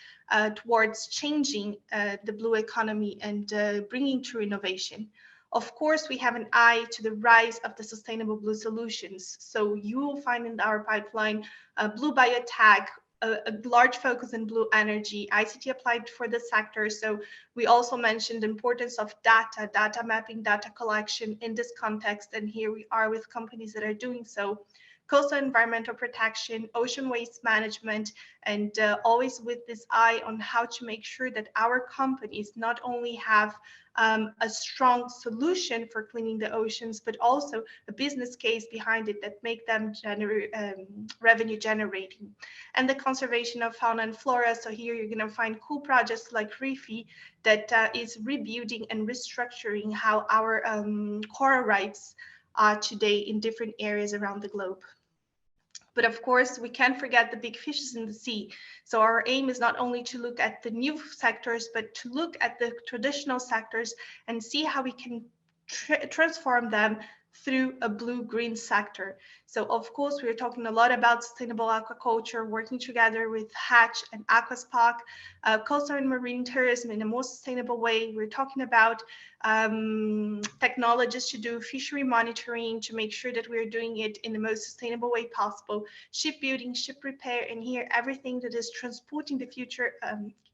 towards changing the blue economy and bringing true innovation. Of course, we have an eye to the rise of the sustainable blue solutions. So you will find in our pipeline blue biotech, a large focus in blue energy, ICT applied for the sector. So we also mentioned the importance of data mapping, data collection in this context. And here we are with companies that are doing so. Coastal environmental protection, ocean waste management, and always with this eye on how to make sure that our companies not only have a strong solution for cleaning the oceans, but also a business case behind it that make them revenue generating. And the conservation of fauna and flora. So here you're going to find cool projects like Reefy that is rebuilding and restructuring how our coral reefs are today in different areas around the globe. But of course, we can't forget the big fishes in the sea. So our aim is not only to look at the new sectors, but to look at the traditional sectors and see how we can transform them through a blue-green sector. So of course, we're talking a lot about sustainable aquaculture, working together with Hatch and Aquaspark, coastal and marine tourism in a more sustainable way. We're talking about technologies to do fishery monitoring, to make sure that we're doing it in the most sustainable way possible, shipbuilding, ship repair, and here everything that is transporting the future,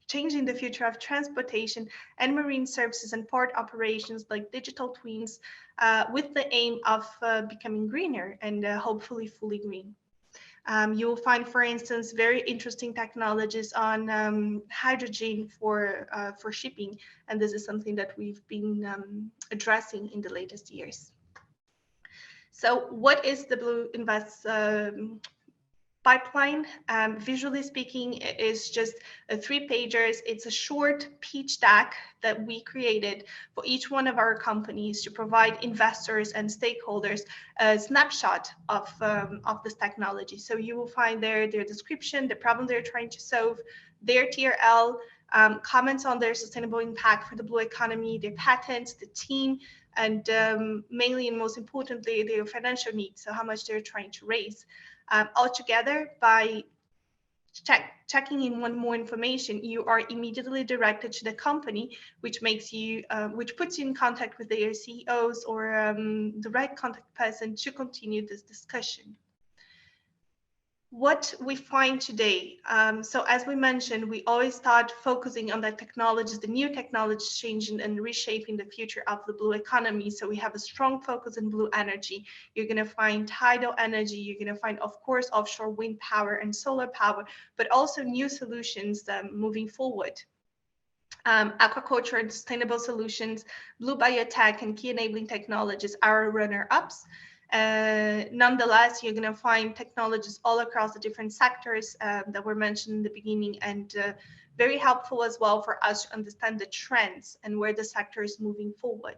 changing the future of transportation and marine services and port operations like digital twins, with the aim of becoming greener and hopefully fully green. You will find, for instance, very interesting technologies on hydrogen for shipping, and this is something that we've been addressing in the latest years. So what is the BlueInvest pipeline? Visually speaking, it is just 3 pagers. It's a short pitch deck that we created for each one of our companies to provide investors and stakeholders a snapshot of this technology. So you will find their description, the problem they're trying to solve, their TRL, comments on their sustainable impact for the blue economy, their patents, the team, and mainly and most importantly, their financial needs, so how much they're trying to raise. Altogether, by checking in one more information, you are immediately directed to the company, which makes you, which puts you in contact with their CEOs or the right contact person to continue this discussion. What we find today, so as we mentioned, we always start focusing on the technologies, the new technologies changing and reshaping the future of the blue economy. So we have a strong focus in blue energy. You're going to find tidal energy. You're going to find, of course, offshore wind power and solar power, but also new solutions moving forward. Aquaculture and sustainable solutions, blue biotech and key enabling technologies are runner-ups. Nonetheless, you're going to find technologies all across the different sectors that were mentioned in the beginning, and very helpful as well for us to understand the trends and where the sector is moving forward.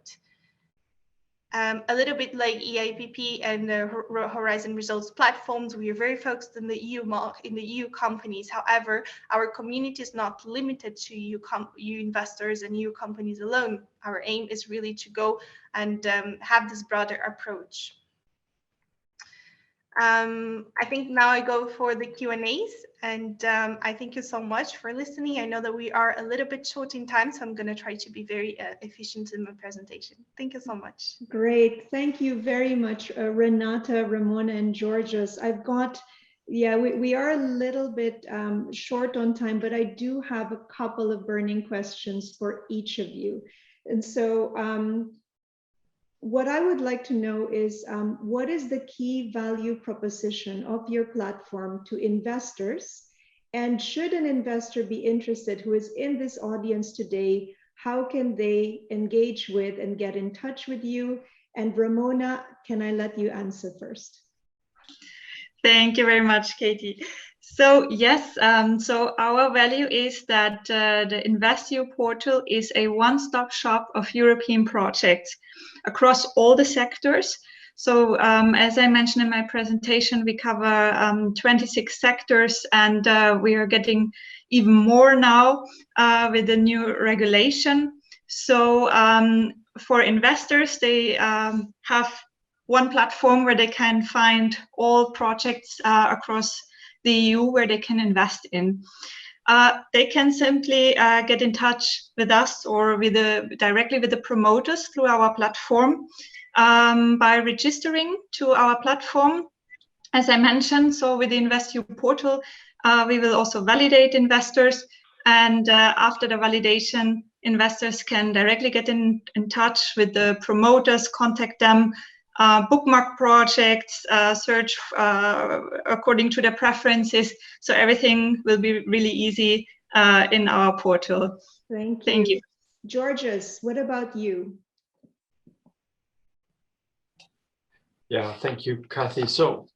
A little bit like EIPP and Horizon Results platforms, we are very focused in the EU companies. However, our community is not limited to EU investors and EU companies alone. Our aim is really to go and have this broader approach. I think now I go for the Q&As, and I thank you so much for listening. I know that we are a little bit short in time, so I'm going to try to be very efficient in my presentation. Thank you so much. Great. Thank you very much, Renata, Ramona, and Georgios. I've got, yeah, we are a little bit short on time, but I do have a couple of burning questions for each of you. And so, what I would like to know is what is the key value proposition of your platform to investors? And should an investor be interested who is in this audience today, how can they engage with and get in touch with you? And Ramona, can I let you answer first? Thank you very much, Katie. So yes, so our value is that the InvestEU portal is a one-stop shop of European projects across all the sectors. So as I mentioned in my presentation, we cover 26 sectors, and we are getting even more now with the new regulation. So for investors, they have one platform where they can find all projects across the EU where they can invest in. They can simply get in touch with us or with directly with the promoters through our platform by registering to our platform. As I mentioned, so with the InvestEU portal, we will also validate investors, and after the validation, investors can directly get in touch with the promoters, contact them, bookmark projects, search according to their preferences. So everything will be really easy in our portal. Thank you. Georgios, what about you? Yeah, thank you, Kathy. So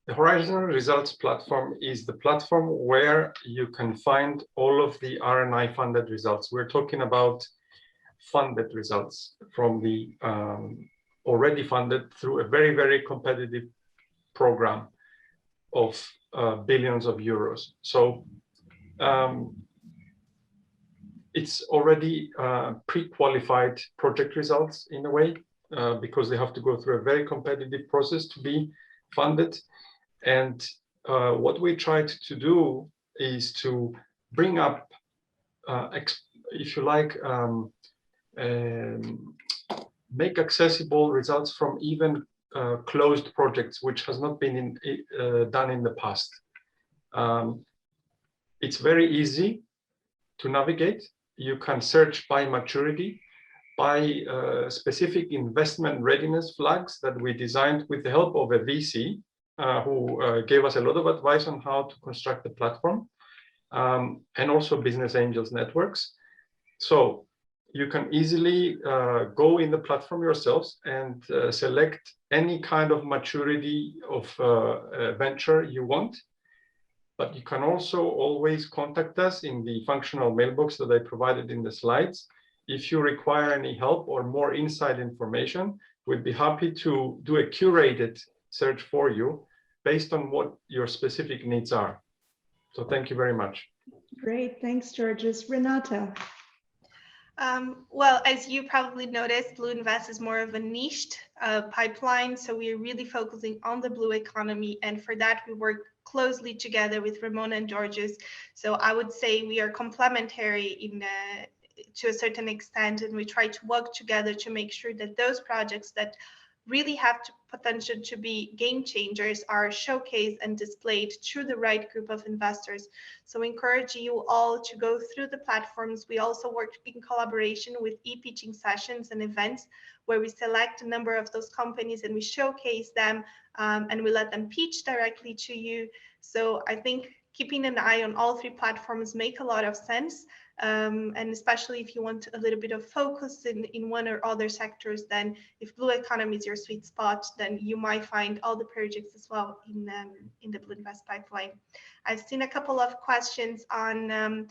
the Horizon Results platform is the platform where you can find all of the R&I funded results. We're talking about funded results from the already funded through a very, very competitive program of billions of euros. So it's already pre-qualified project results in a way. because they have to go through a very competitive process to be funded. And what we tried to do is to bring up, if you like, make accessible results from even closed projects, which has not been done in the past. It's very easy to navigate. You can search by maturity, by specific investment readiness flags that we designed with the help of a VC who gave us a lot of advice on how to construct the platform, and also business angels networks. So you can easily go in the platform yourselves and select any kind of maturity of venture you want. But you can also always contact us in the functional mailbox that I provided in the slides. If you require any help or more inside information, we'd be happy to do a curated search for you based on what your specific needs are. So thank you very much. Great, thanks, Georges. Renata. Well, as you probably noticed, BlueInvest is more of a niched pipeline. So we are really focusing on the blue economy. And for that, we work closely together with Ramona and Georges. So I would say we are complementary to a certain extent, and we try to work together to make sure that those projects that really have potential to be game changers are showcased and displayed to the right group of investors. So encourage you all to go through the platforms. We also work in collaboration with e-pitching sessions and events where we select a number of those companies and we showcase them and we let them pitch directly to you. So I think keeping an eye on all three platforms make a lot of sense. And especially if you want a little bit of focus in one or other sectors, then if blue economy is your sweet spot, then you might find all the projects as well in the BlueInvest pipeline. I've seen a couple of questions on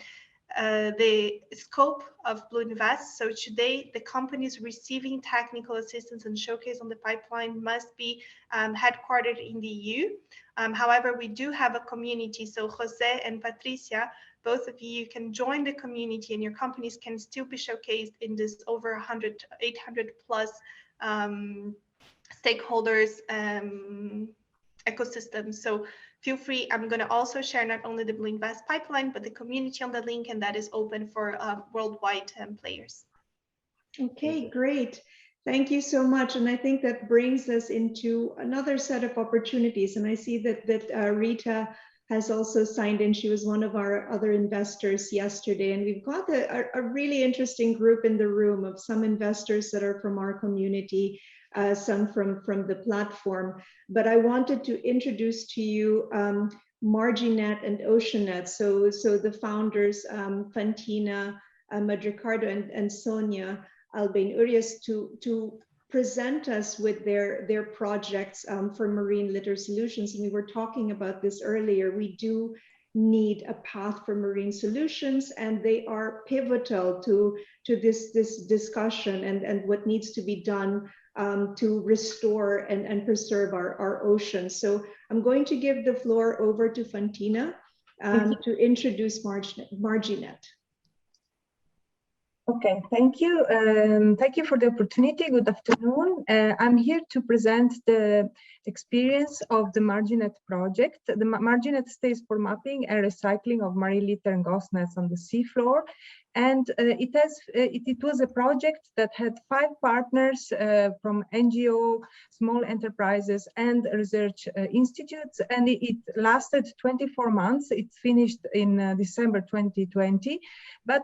the scope of BlueInvest. So today, the companies receiving technical assistance and showcase on the pipeline must be headquartered in the EU. However, we do have a community. So Jose and Patricia, both of you can join the community and your companies can still be showcased in this over 800 plus stakeholders ecosystem. So feel free. I'm going to also share not only the BlueInvest pipeline, but the community on the link, and that is open for worldwide players. Okay, great. Thank you so much. And I think that brings us into another set of opportunities. And I see that Rita has also signed in. She was one of our other investors yesterday. And we've got a really interesting group in the room of some investors that are from our community, some from the platform. But I wanted to introduce to you Marginet and Oceanet. So the founders, Fantina, Madricardo and Sonia Albain-Urias to present us with their projects for marine litter solutions. And we were talking about this earlier. We do need a path for marine solutions, and they are pivotal to this discussion and what needs to be done to restore and preserve our oceans. So I'm going to give the floor over to Fantina to introduce Marginet. Okay, thank you. Thank you for the opportunity. Good afternoon. I'm here to present the experience of the Marginet project. The Marginet stands for mapping and recycling of marine litter and ghost nets on the seafloor. And it was a project that had 5 partners from NGO, small enterprises, and research institutes, and it lasted 24 months. It finished in December 2020, but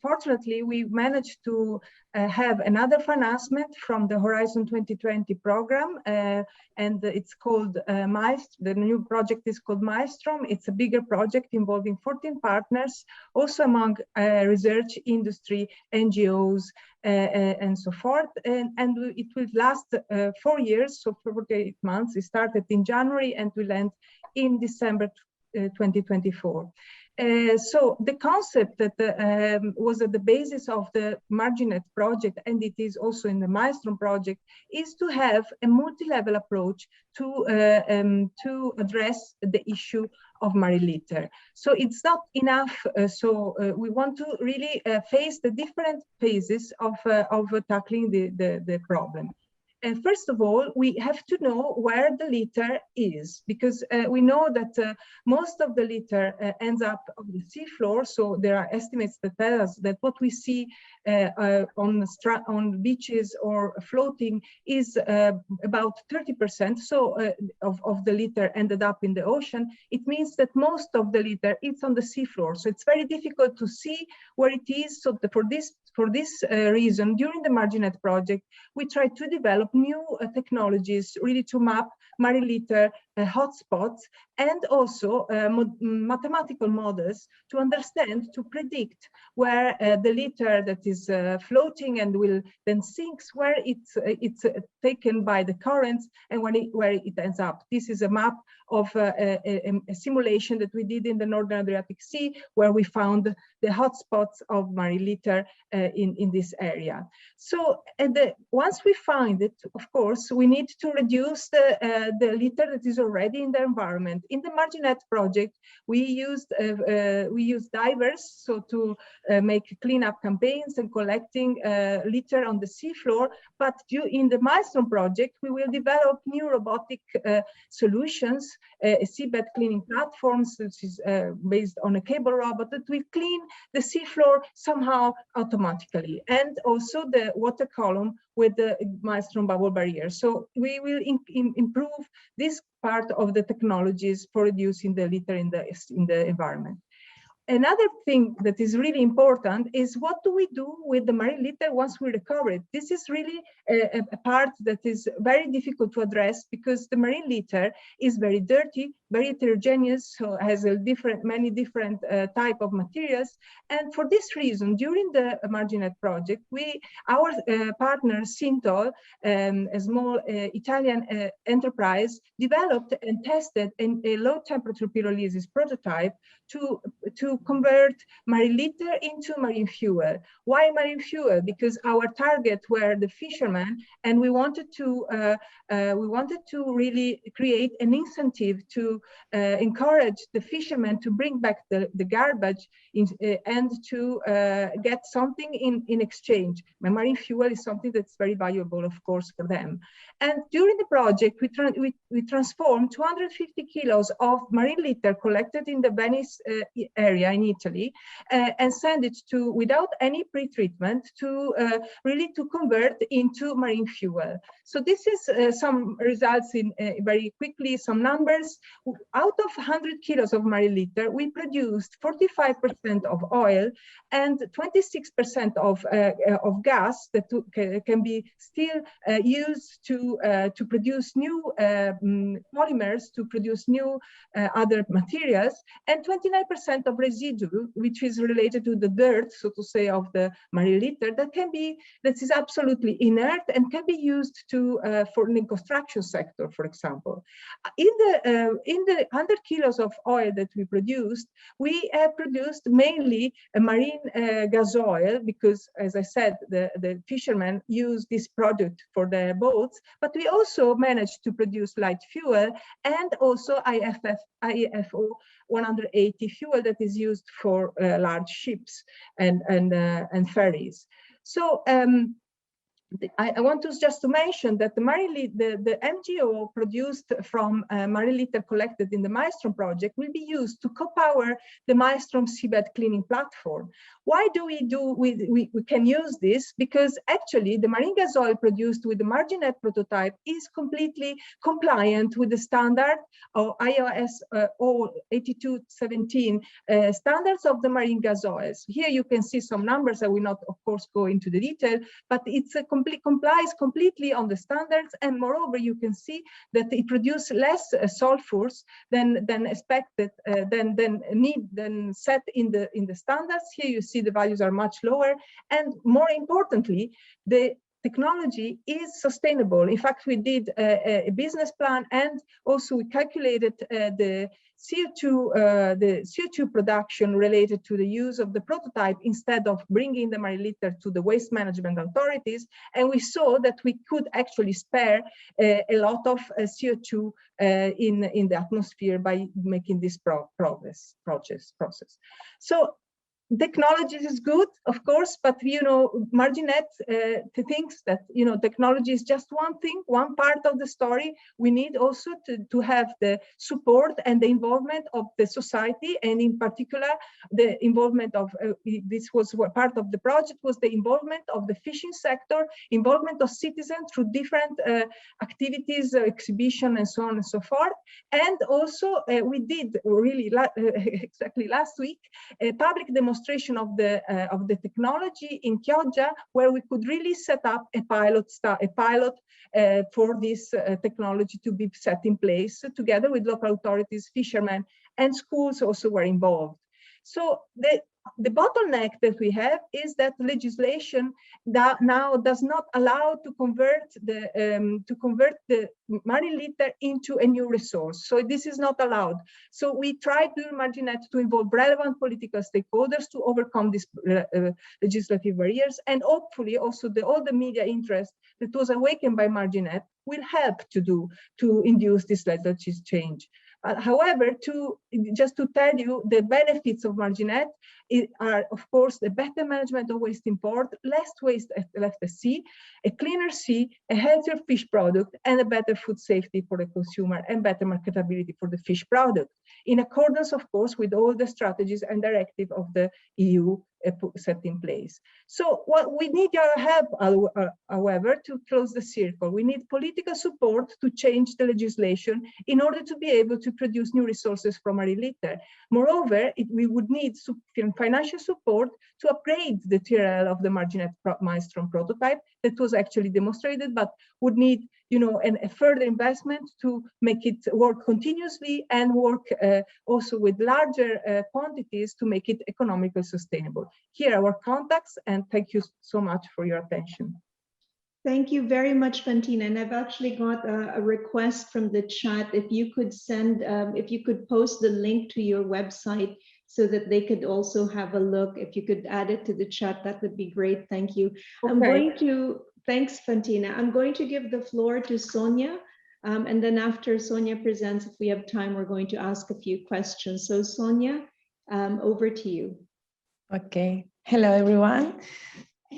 fortunately we managed to have another financement from the Horizon 2020 program, and it's called Maestro. The new project is called Maestro. It's a bigger project involving 14 partners, also among research industry, NGOs, and so forth. And it will last 4 years, so 48 months. It started in January and will end in December 2024. So the concept that was at the basis of the MarginNet project, and it is also in the Maelstrom project, is to have a multi-level approach to address the issue of marine litter. So it's not enough. We want to really face the different phases of tackling the problem. And first of all, we have to know where the litter is, because we know that most of the litter ends up on the seafloor. So there are estimates that tell us that what we see on beaches or floating is about 30%. So of the litter ended up in the ocean. It means that most of the litter is on the seafloor. So it's very difficult to see where it is. So for this reason, during the MarginNet project, we try to develop new technologies really to map marine litter hotspots, and also mathematical models to understand, to predict where the litter that is floating and will then sinks, where it's taken by the currents and where it ends up. This is a map of a simulation that we did in the Northern Adriatic Sea, where we found the hotspots of marine litter in this area. So once we find it, of course, we need to reduce the litter that is already in the environment. In the MarginNet project, we used divers, so to make cleanup campaigns and collecting litter on the seafloor. But in the Maelstrom project, we will develop new robotic solutions, seabed cleaning platforms, which is based on a cable robot that will clean the seafloor somehow automatically, and also the water column with the Maelstrom bubble barrier. So we will improve this part of the technologies for reducing the litter in the environment. Another thing that is really important is, what do we do with the marine litter once we recover it? This is really a part that is very difficult to address, because the marine litter is very dirty, very heterogeneous, so has many different type of materials. And for this reason, during the MarginNet project, our partner Sintol, a small Italian enterprise, developed and tested a low temperature pyrolysis prototype to convert marine litter into marine fuel. Why marine fuel? Because our target were the fishermen, and we wanted to really create an incentive to encourage the fishermen to bring back the garbage and to get something in exchange. Marine fuel is something that's very valuable, of course, for them. And during the project, we transformed 250 kilos of marine litter collected in the Venice area in Italy and send it to, without any pre-treatment, to really to convert into marine fuel. So this is some results in very quickly, some numbers. Out of 100 kilos of marine litter, we produced 45% of oil and 26% of gas that can be still used to produce new polymers, to produce new other materials, and 29% of residue, which is related to the dirt, so to say, of the marine litter, that is absolutely inert and can be used for the construction sector, for example. In the 100 kilos of oil that we produced mainly a marine gas oil, because, as I said, the fishermen use this product for their boats, but we also managed to produce light fuel and also IFO 180 fuel that is used for large ships and ferries. So I want just to mention that the MGO produced from marine litter collected in the Maelstrom project will be used to co-power the Maelstrom seabed cleaning platform. Why do we can use this? Because actually the marine gas oil produced with the MarginNet prototype is completely compliant with the standard of IOS 8217 standards of the marine gas oils. Here you can see some numbers. I will not, of course, go into the detail, but it's complies completely on the standards, and moreover, you can see that it produces less sulfurs than expected, than set in the standards. Here you see the values are much lower, and more importantly, the technology is sustainable. In fact, we did a business plan, and also we calculated the CO2 production related to the use of the prototype instead of bringing the marine litter to the waste management authorities, and we saw that we could actually spare a lot of CO2 in the atmosphere by making this process. So technology is good, of course, but Marginet thinks that technology is just one thing, one part of the story. We need also to have the support and the involvement of the society, and in particular the involvement of this was part of the project, was the involvement of the fishing sector, involvement of citizens through different activities, exhibition, and so on and so forth. And also we did really exactly last week a public demonstration of the technology in Chioggia, where we could really set up a pilot for this technology to be set in place together with local authorities, fishermen, and schools also were involved. So the bottleneck that we have is that legislation that now does not allow to convert the marine litter into a new resource. So this is not allowed. So we tried during Marginet to involve relevant political stakeholders to overcome these legislative barriers, and hopefully also all the media interest that was awakened by Marginet will help to induce this legislative change. However, just to tell you, the benefits of Marginet are, of course, the better management of waste import, less waste left at sea, a cleaner sea, a healthier fish product, and a better food safety for the consumer, and better marketability for the fish product, in accordance, of course, with all the strategies and directive of the EU set in place. So what we need your help, however, to close the circle. We need political support to change the legislation in order to be able to produce new resources from marine litter. Moreover, we would need financial support to upgrade the TRL of the Marginet Maelstrom prototype that was actually demonstrated, but would need a further investment to make it work continuously and work also with larger quantities to make it economically sustainable. Here are our contacts, and thank you so much for your attention. Thank you very much, Fantina. And I've actually got a request from the chat. If you could post the link to your website so that they could also have a look. If you could add it to the chat, that would be great. Thank you. Okay. Thanks, Fantina. I'm going to give the floor to Sonia. And then after Sonia presents, if we have time, we're going to ask a few questions. So Sonia, over to you. Okay. Hello, everyone.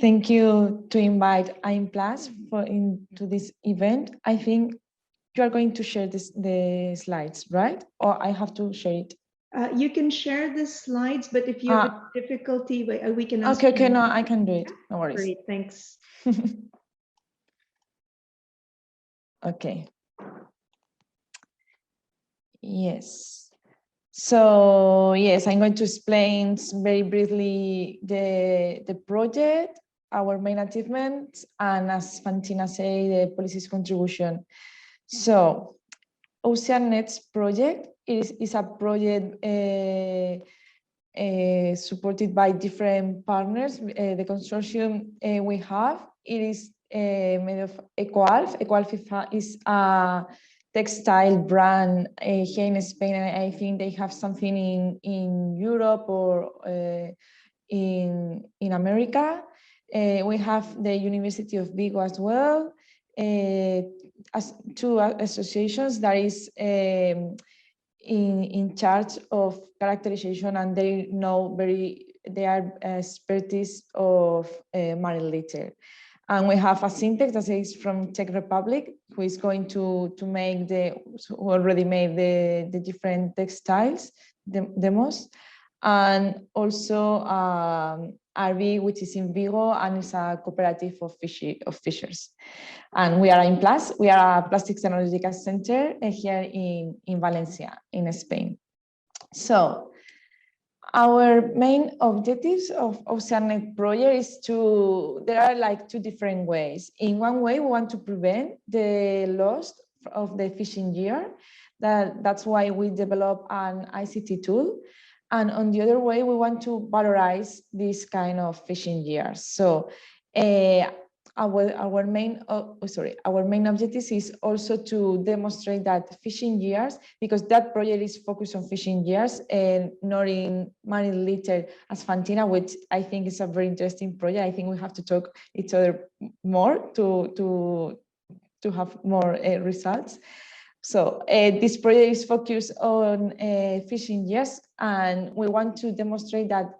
Thank you to invite IMPLUS into this event. I think you are going to share the slides, right? Or I have to share it? You can share the slides, but if you have a difficulty, we can ask. Okay, no, I can do it. No worries. Great, thanks. Okay. Yes. So yes, I'm going to explain very briefly the project, our main achievements, and as Fantina said, the policy's contribution. So OceanNet's project is a project supported by different partners. The consortium we have, it is made of EcoAlf. EcoAlf is a textile brand here in Spain, and I think they have something in Europe or in America. We have the University of Vigo as well, as two associations that is in charge of characterization, and they are expertise of marine litter. And we have a Syntex that is from Czech Republic, who is going to make who already made the different textiles demos, and also RV, which is in Vigo, and it's a cooperative of fishers. And we are IMPLUS. We are a Plastics Technological Center here in Valencia, in Spain. So our main objectives of OceanNet project is there are like two different ways. In one way, we want to prevent the loss of the fishing gear. That's why we develop an ICT tool. And on the other way, we want to valorize this kind of fishing gears. So our main objective is also to demonstrate that fishing gears, because that project is focused on fishing gears and not in marine litter as Fantina, which I think is a very interesting project. I think we have to talk each other more to have more results. So this project is focused on fishing gears, and we want to demonstrate that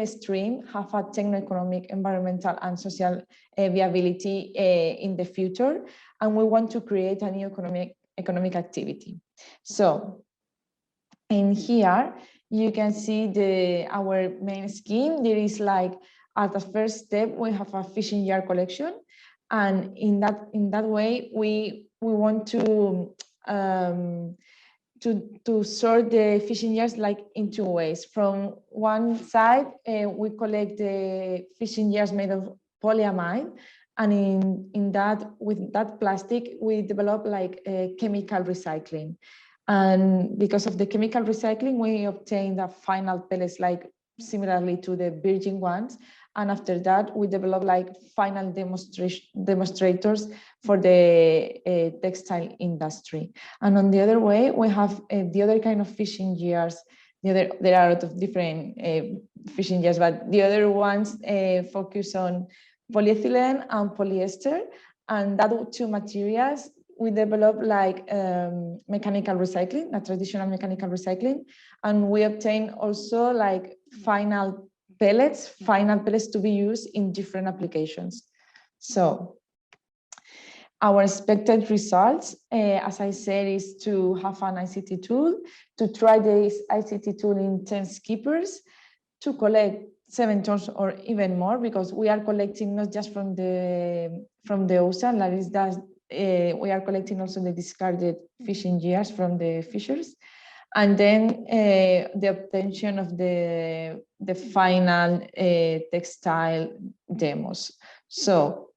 stream have a techno-economic, environmental, and social viability in the future, and we want to create a new economic activity. So in here you can see our main scheme. There is like, at the first step, we have a fishing gear collection, and in that way we want to sort the fishing gears like in two ways. From one side, we collect the fishing gears made of polyamide, and with that plastic, we develop like a chemical recycling. And because of the chemical recycling, we obtain the final pellets like similarly to the virgin ones. And after that, we develop like final demonstrators for the textile industry. And on the other way, we have the other kind of fishing gears. There are a lot of different fishing gears, but the other ones focus on polyethylene and polyester. And that two materials, we develop like mechanical recycling, a traditional mechanical recycling. And we obtain also like final pellets to be used in different applications. So our expected results, as I said, is to have an ICT tool, to try this ICT tool in 10 skippers, to collect 7 tons or even more, because we are collecting not just from the ocean, that is that we are collecting also the discarded fishing gears from the fishers. And then the obtention of the final textile demos. So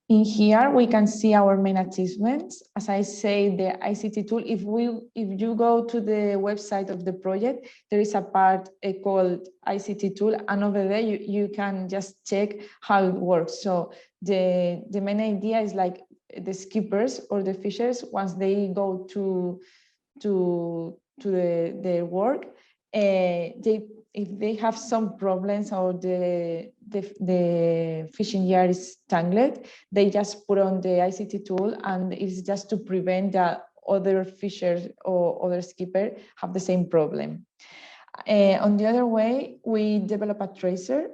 in here we can see our main achievements. As I say, the ICT tool, if you go to the website of the project, there is a part called ICT tool, and over there you can just check how it works. So the main idea is like the skippers or the fishers, once they go to their work, if they have some problems or the fishing gear is tangled, they just put on the ICT tool, and it's just to prevent that other fishers or other skipper have the same problem. On the other way, we develop a tracer,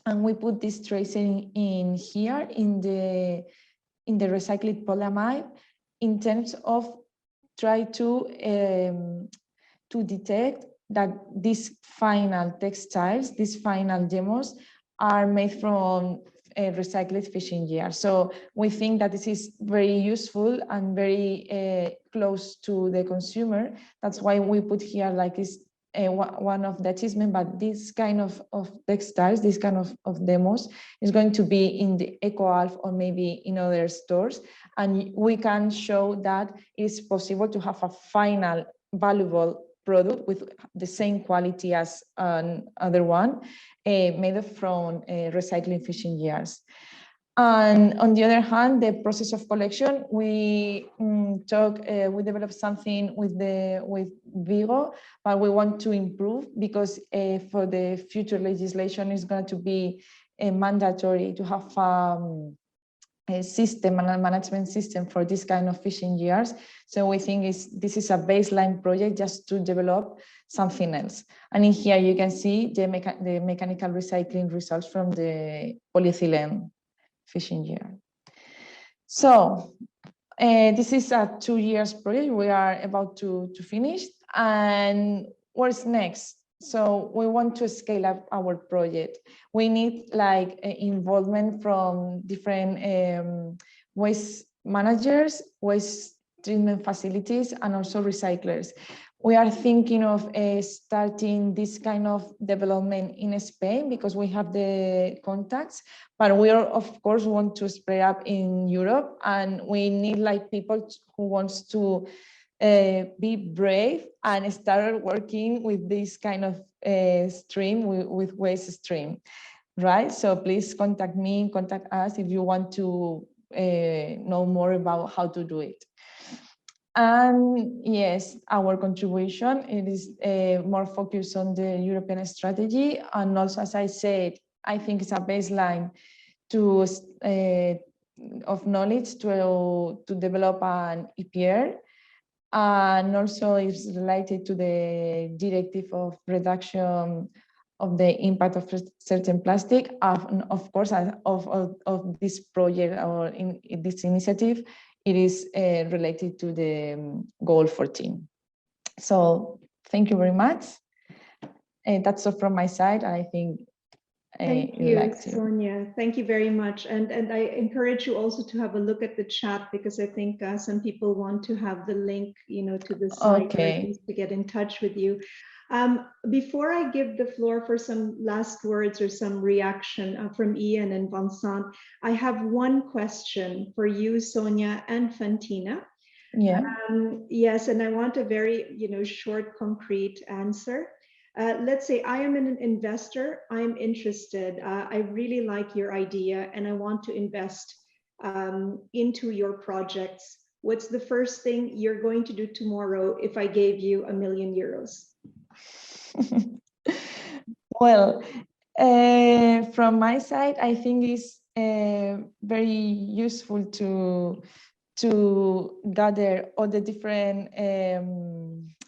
and we put this tracer in here in the recycled polyamide, in terms of try to detect that these final textiles, these final demos, are made from recycled fishing gear. So we think that this is very useful and very close to the consumer. That's why we put here like this one of the achievement, but this kind of textiles, this kind of demos is going to be in the EcoAlf or maybe in other stores. And we can show that it's possible to have a final valuable product with the same quality as another one made from recycling fishing gears. And on the other hand, the process of collection, we developed something with Vigo, but we want to improve, because for the future legislation is going to be mandatory to have a system and a management system for this kind of fishing gears. So we think this is a baseline project just to develop something else. And in here you can see the mechanical recycling results from the polyethylene fishing gear. So this is a 2 years project. We are about to finish. And what's next? So we want to scale up our project. We need like involvement from different waste managers, waste treatment facilities, and also recyclers. We are thinking of starting this kind of development in Spain because we have the contacts, but we are, of course, want to spread up in Europe, and we need like people who wants to be brave and start working with this kind of stream, with waste stream. right? So please contact me, contact us if you want to know more about how to do it. And yes, our contribution, it is more focused on the European strategy. And also, as I said, I think it's a baseline to of knowledge to develop an EPR. And also it's related to the directive of reduction of the impact of certain plastic. Of course, of this project or in this initiative, it is related to the goal 14. So thank you very much. And that's all from my side. I think Thank you, Sonia. Thank you very much. And I encourage you also to have a look at the chat, because I think some people want to have the link, to the site to get in touch with you. Before I give the floor for some last words or some reaction from Ian and Vincent, I have one question for you, Sonia and Fantina. Yeah. Yes, and I want a very, short, concrete answer. Let's say I am an investor, I'm interested, I really like your idea and I want to invest into your projects. What's the first thing you're going to do tomorrow if I gave you €1 million? Well, from my side, I think it's very useful to gather all the different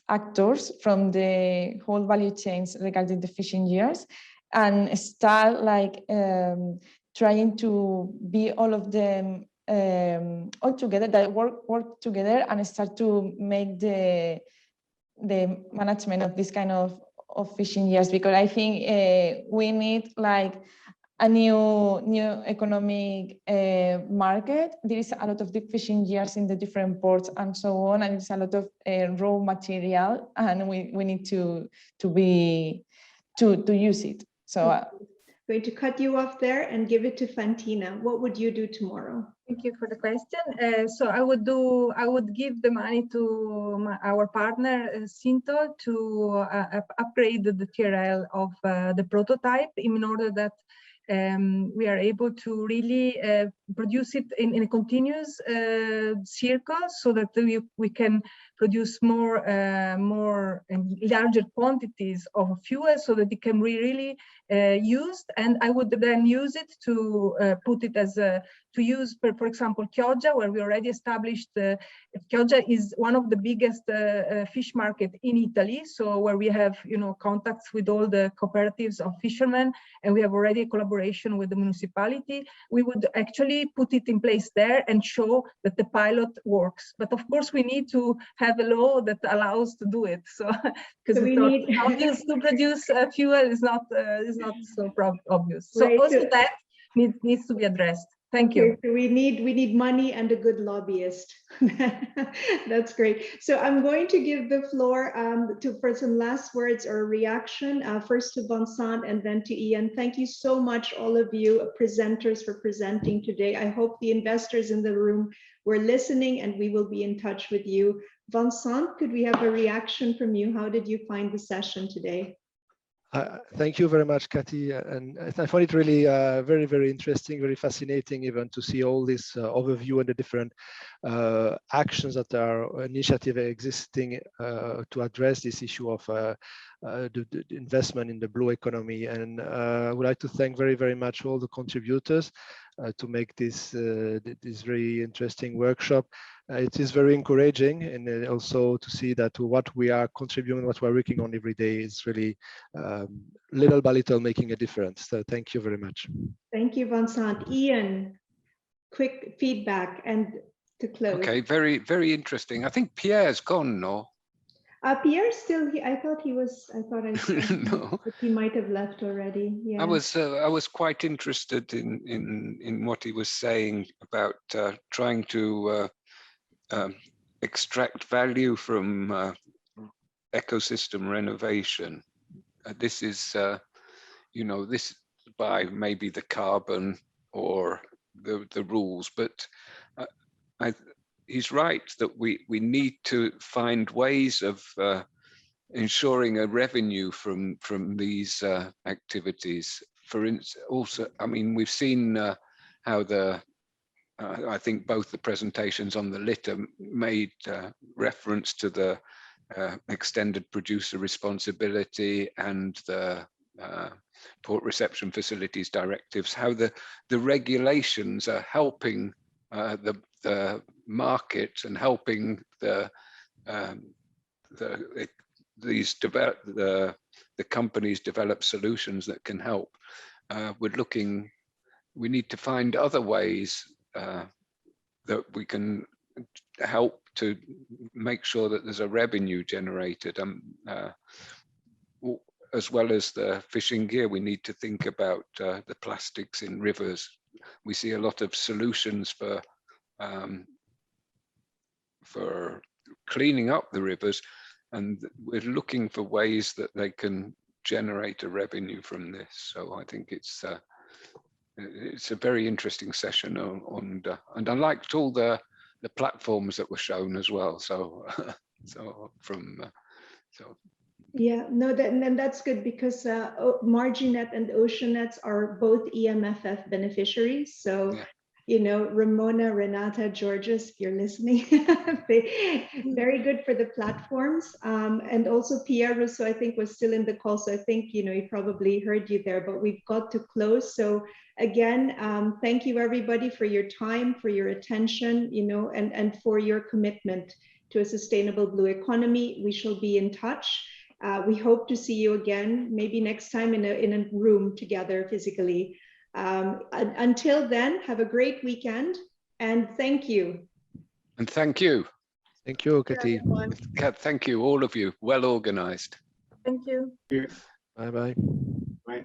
actors from the whole value chains regarding the fishing years and start trying to be all of them all together, that work together and start to make the management of this kind of fishing years, because I think we need a new economic market. There is a lot of deep fishing gears in the different ports and so on, and it's a lot of raw material, and we need to use it. So I'm going to cut you off there and give it to Fantina. What would you do tomorrow? Thank you for the question. So I would give the money to our partner Sinto to upgrade the TRL of the prototype in order that we are able to really produce it in a continuous circle, so that we can produce more and larger quantities of fuel, so that it can be really used. And I would then use it to put it as to use, for example, Chioggia, where we already established. Chioggia is one of the biggest fish market in Italy, so where we have contacts with all the cooperatives of fishermen, and we have already a collaboration with the municipality. We would actually put it in place there and show that the pilot works. But of course, we need to have a law that allows to do it. So because it's not obvious to produce fuel is not so obvious. So also that needs to be addressed. Thank you. So we need money and a good lobbyist. That's great. So I'm going to give the floor for some last words or reaction, first to Vincent and then to Ian. Thank you so much, all of you presenters, for presenting today. I hope the investors in the room were listening, and we will be in touch with you. Vincent, could we have a reaction from you? How did you find the session today? Thank you very much, Kathy. And I find it really very, very interesting, very fascinating even to see all this overview and the different actions that are initiative existing to address this issue of the investment in the blue economy. And I would like to thank very, very much all the contributors to make this this very interesting workshop. It is very encouraging, and also to see that what we are contributing, what we're working on every day is really little by little making a difference. So thank you very much. Thank you, Vincent. Ian, quick feedback and to close. Okay, very, very interesting. I think Pierre's gone, no? Pierre's still here. I thought he was. No. But he might have left already. Yeah. I was quite interested in what he was saying about trying to extract value from ecosystem renovation. This is, this by maybe the carbon or the rules, but he's right that we need to find ways of ensuring a revenue from these activities for instance, also, I mean, we've seen how I think both the presentations on the litter made reference to the extended producer responsibility and the port reception facilities directives, how the regulations are helping the market and helping the companies develop solutions that can help. We need to find other ways that we can help to make sure that there's a revenue generated. As well as the fishing gear, we need to think about the plastics in rivers. We see a lot of solutions for cleaning up the rivers, and we're looking for ways that they can generate a revenue from this. So I think it's a very interesting session, and I liked all the platforms that were shown as well. So yeah, no, that's good, because Marginet and OceanNets are both EMFF beneficiaries. So, yeah. You know, Ramona, Renata, Georges, if you're listening, very good for the platforms. And also Pierre Rousseau, I think, was still in the call. So I think, you know, he probably heard you there, but we've got to close. So again, thank you everybody for your time, for your attention, you know, and for your commitment to a sustainable blue economy. We shall be in touch. We hope to see you again, maybe next time in a room together physically. Until then, have a great weekend, and thank you. And thank you. Thank you, Katie. Thank you, all of you. Well organized. Thank you. Bye-bye. Bye.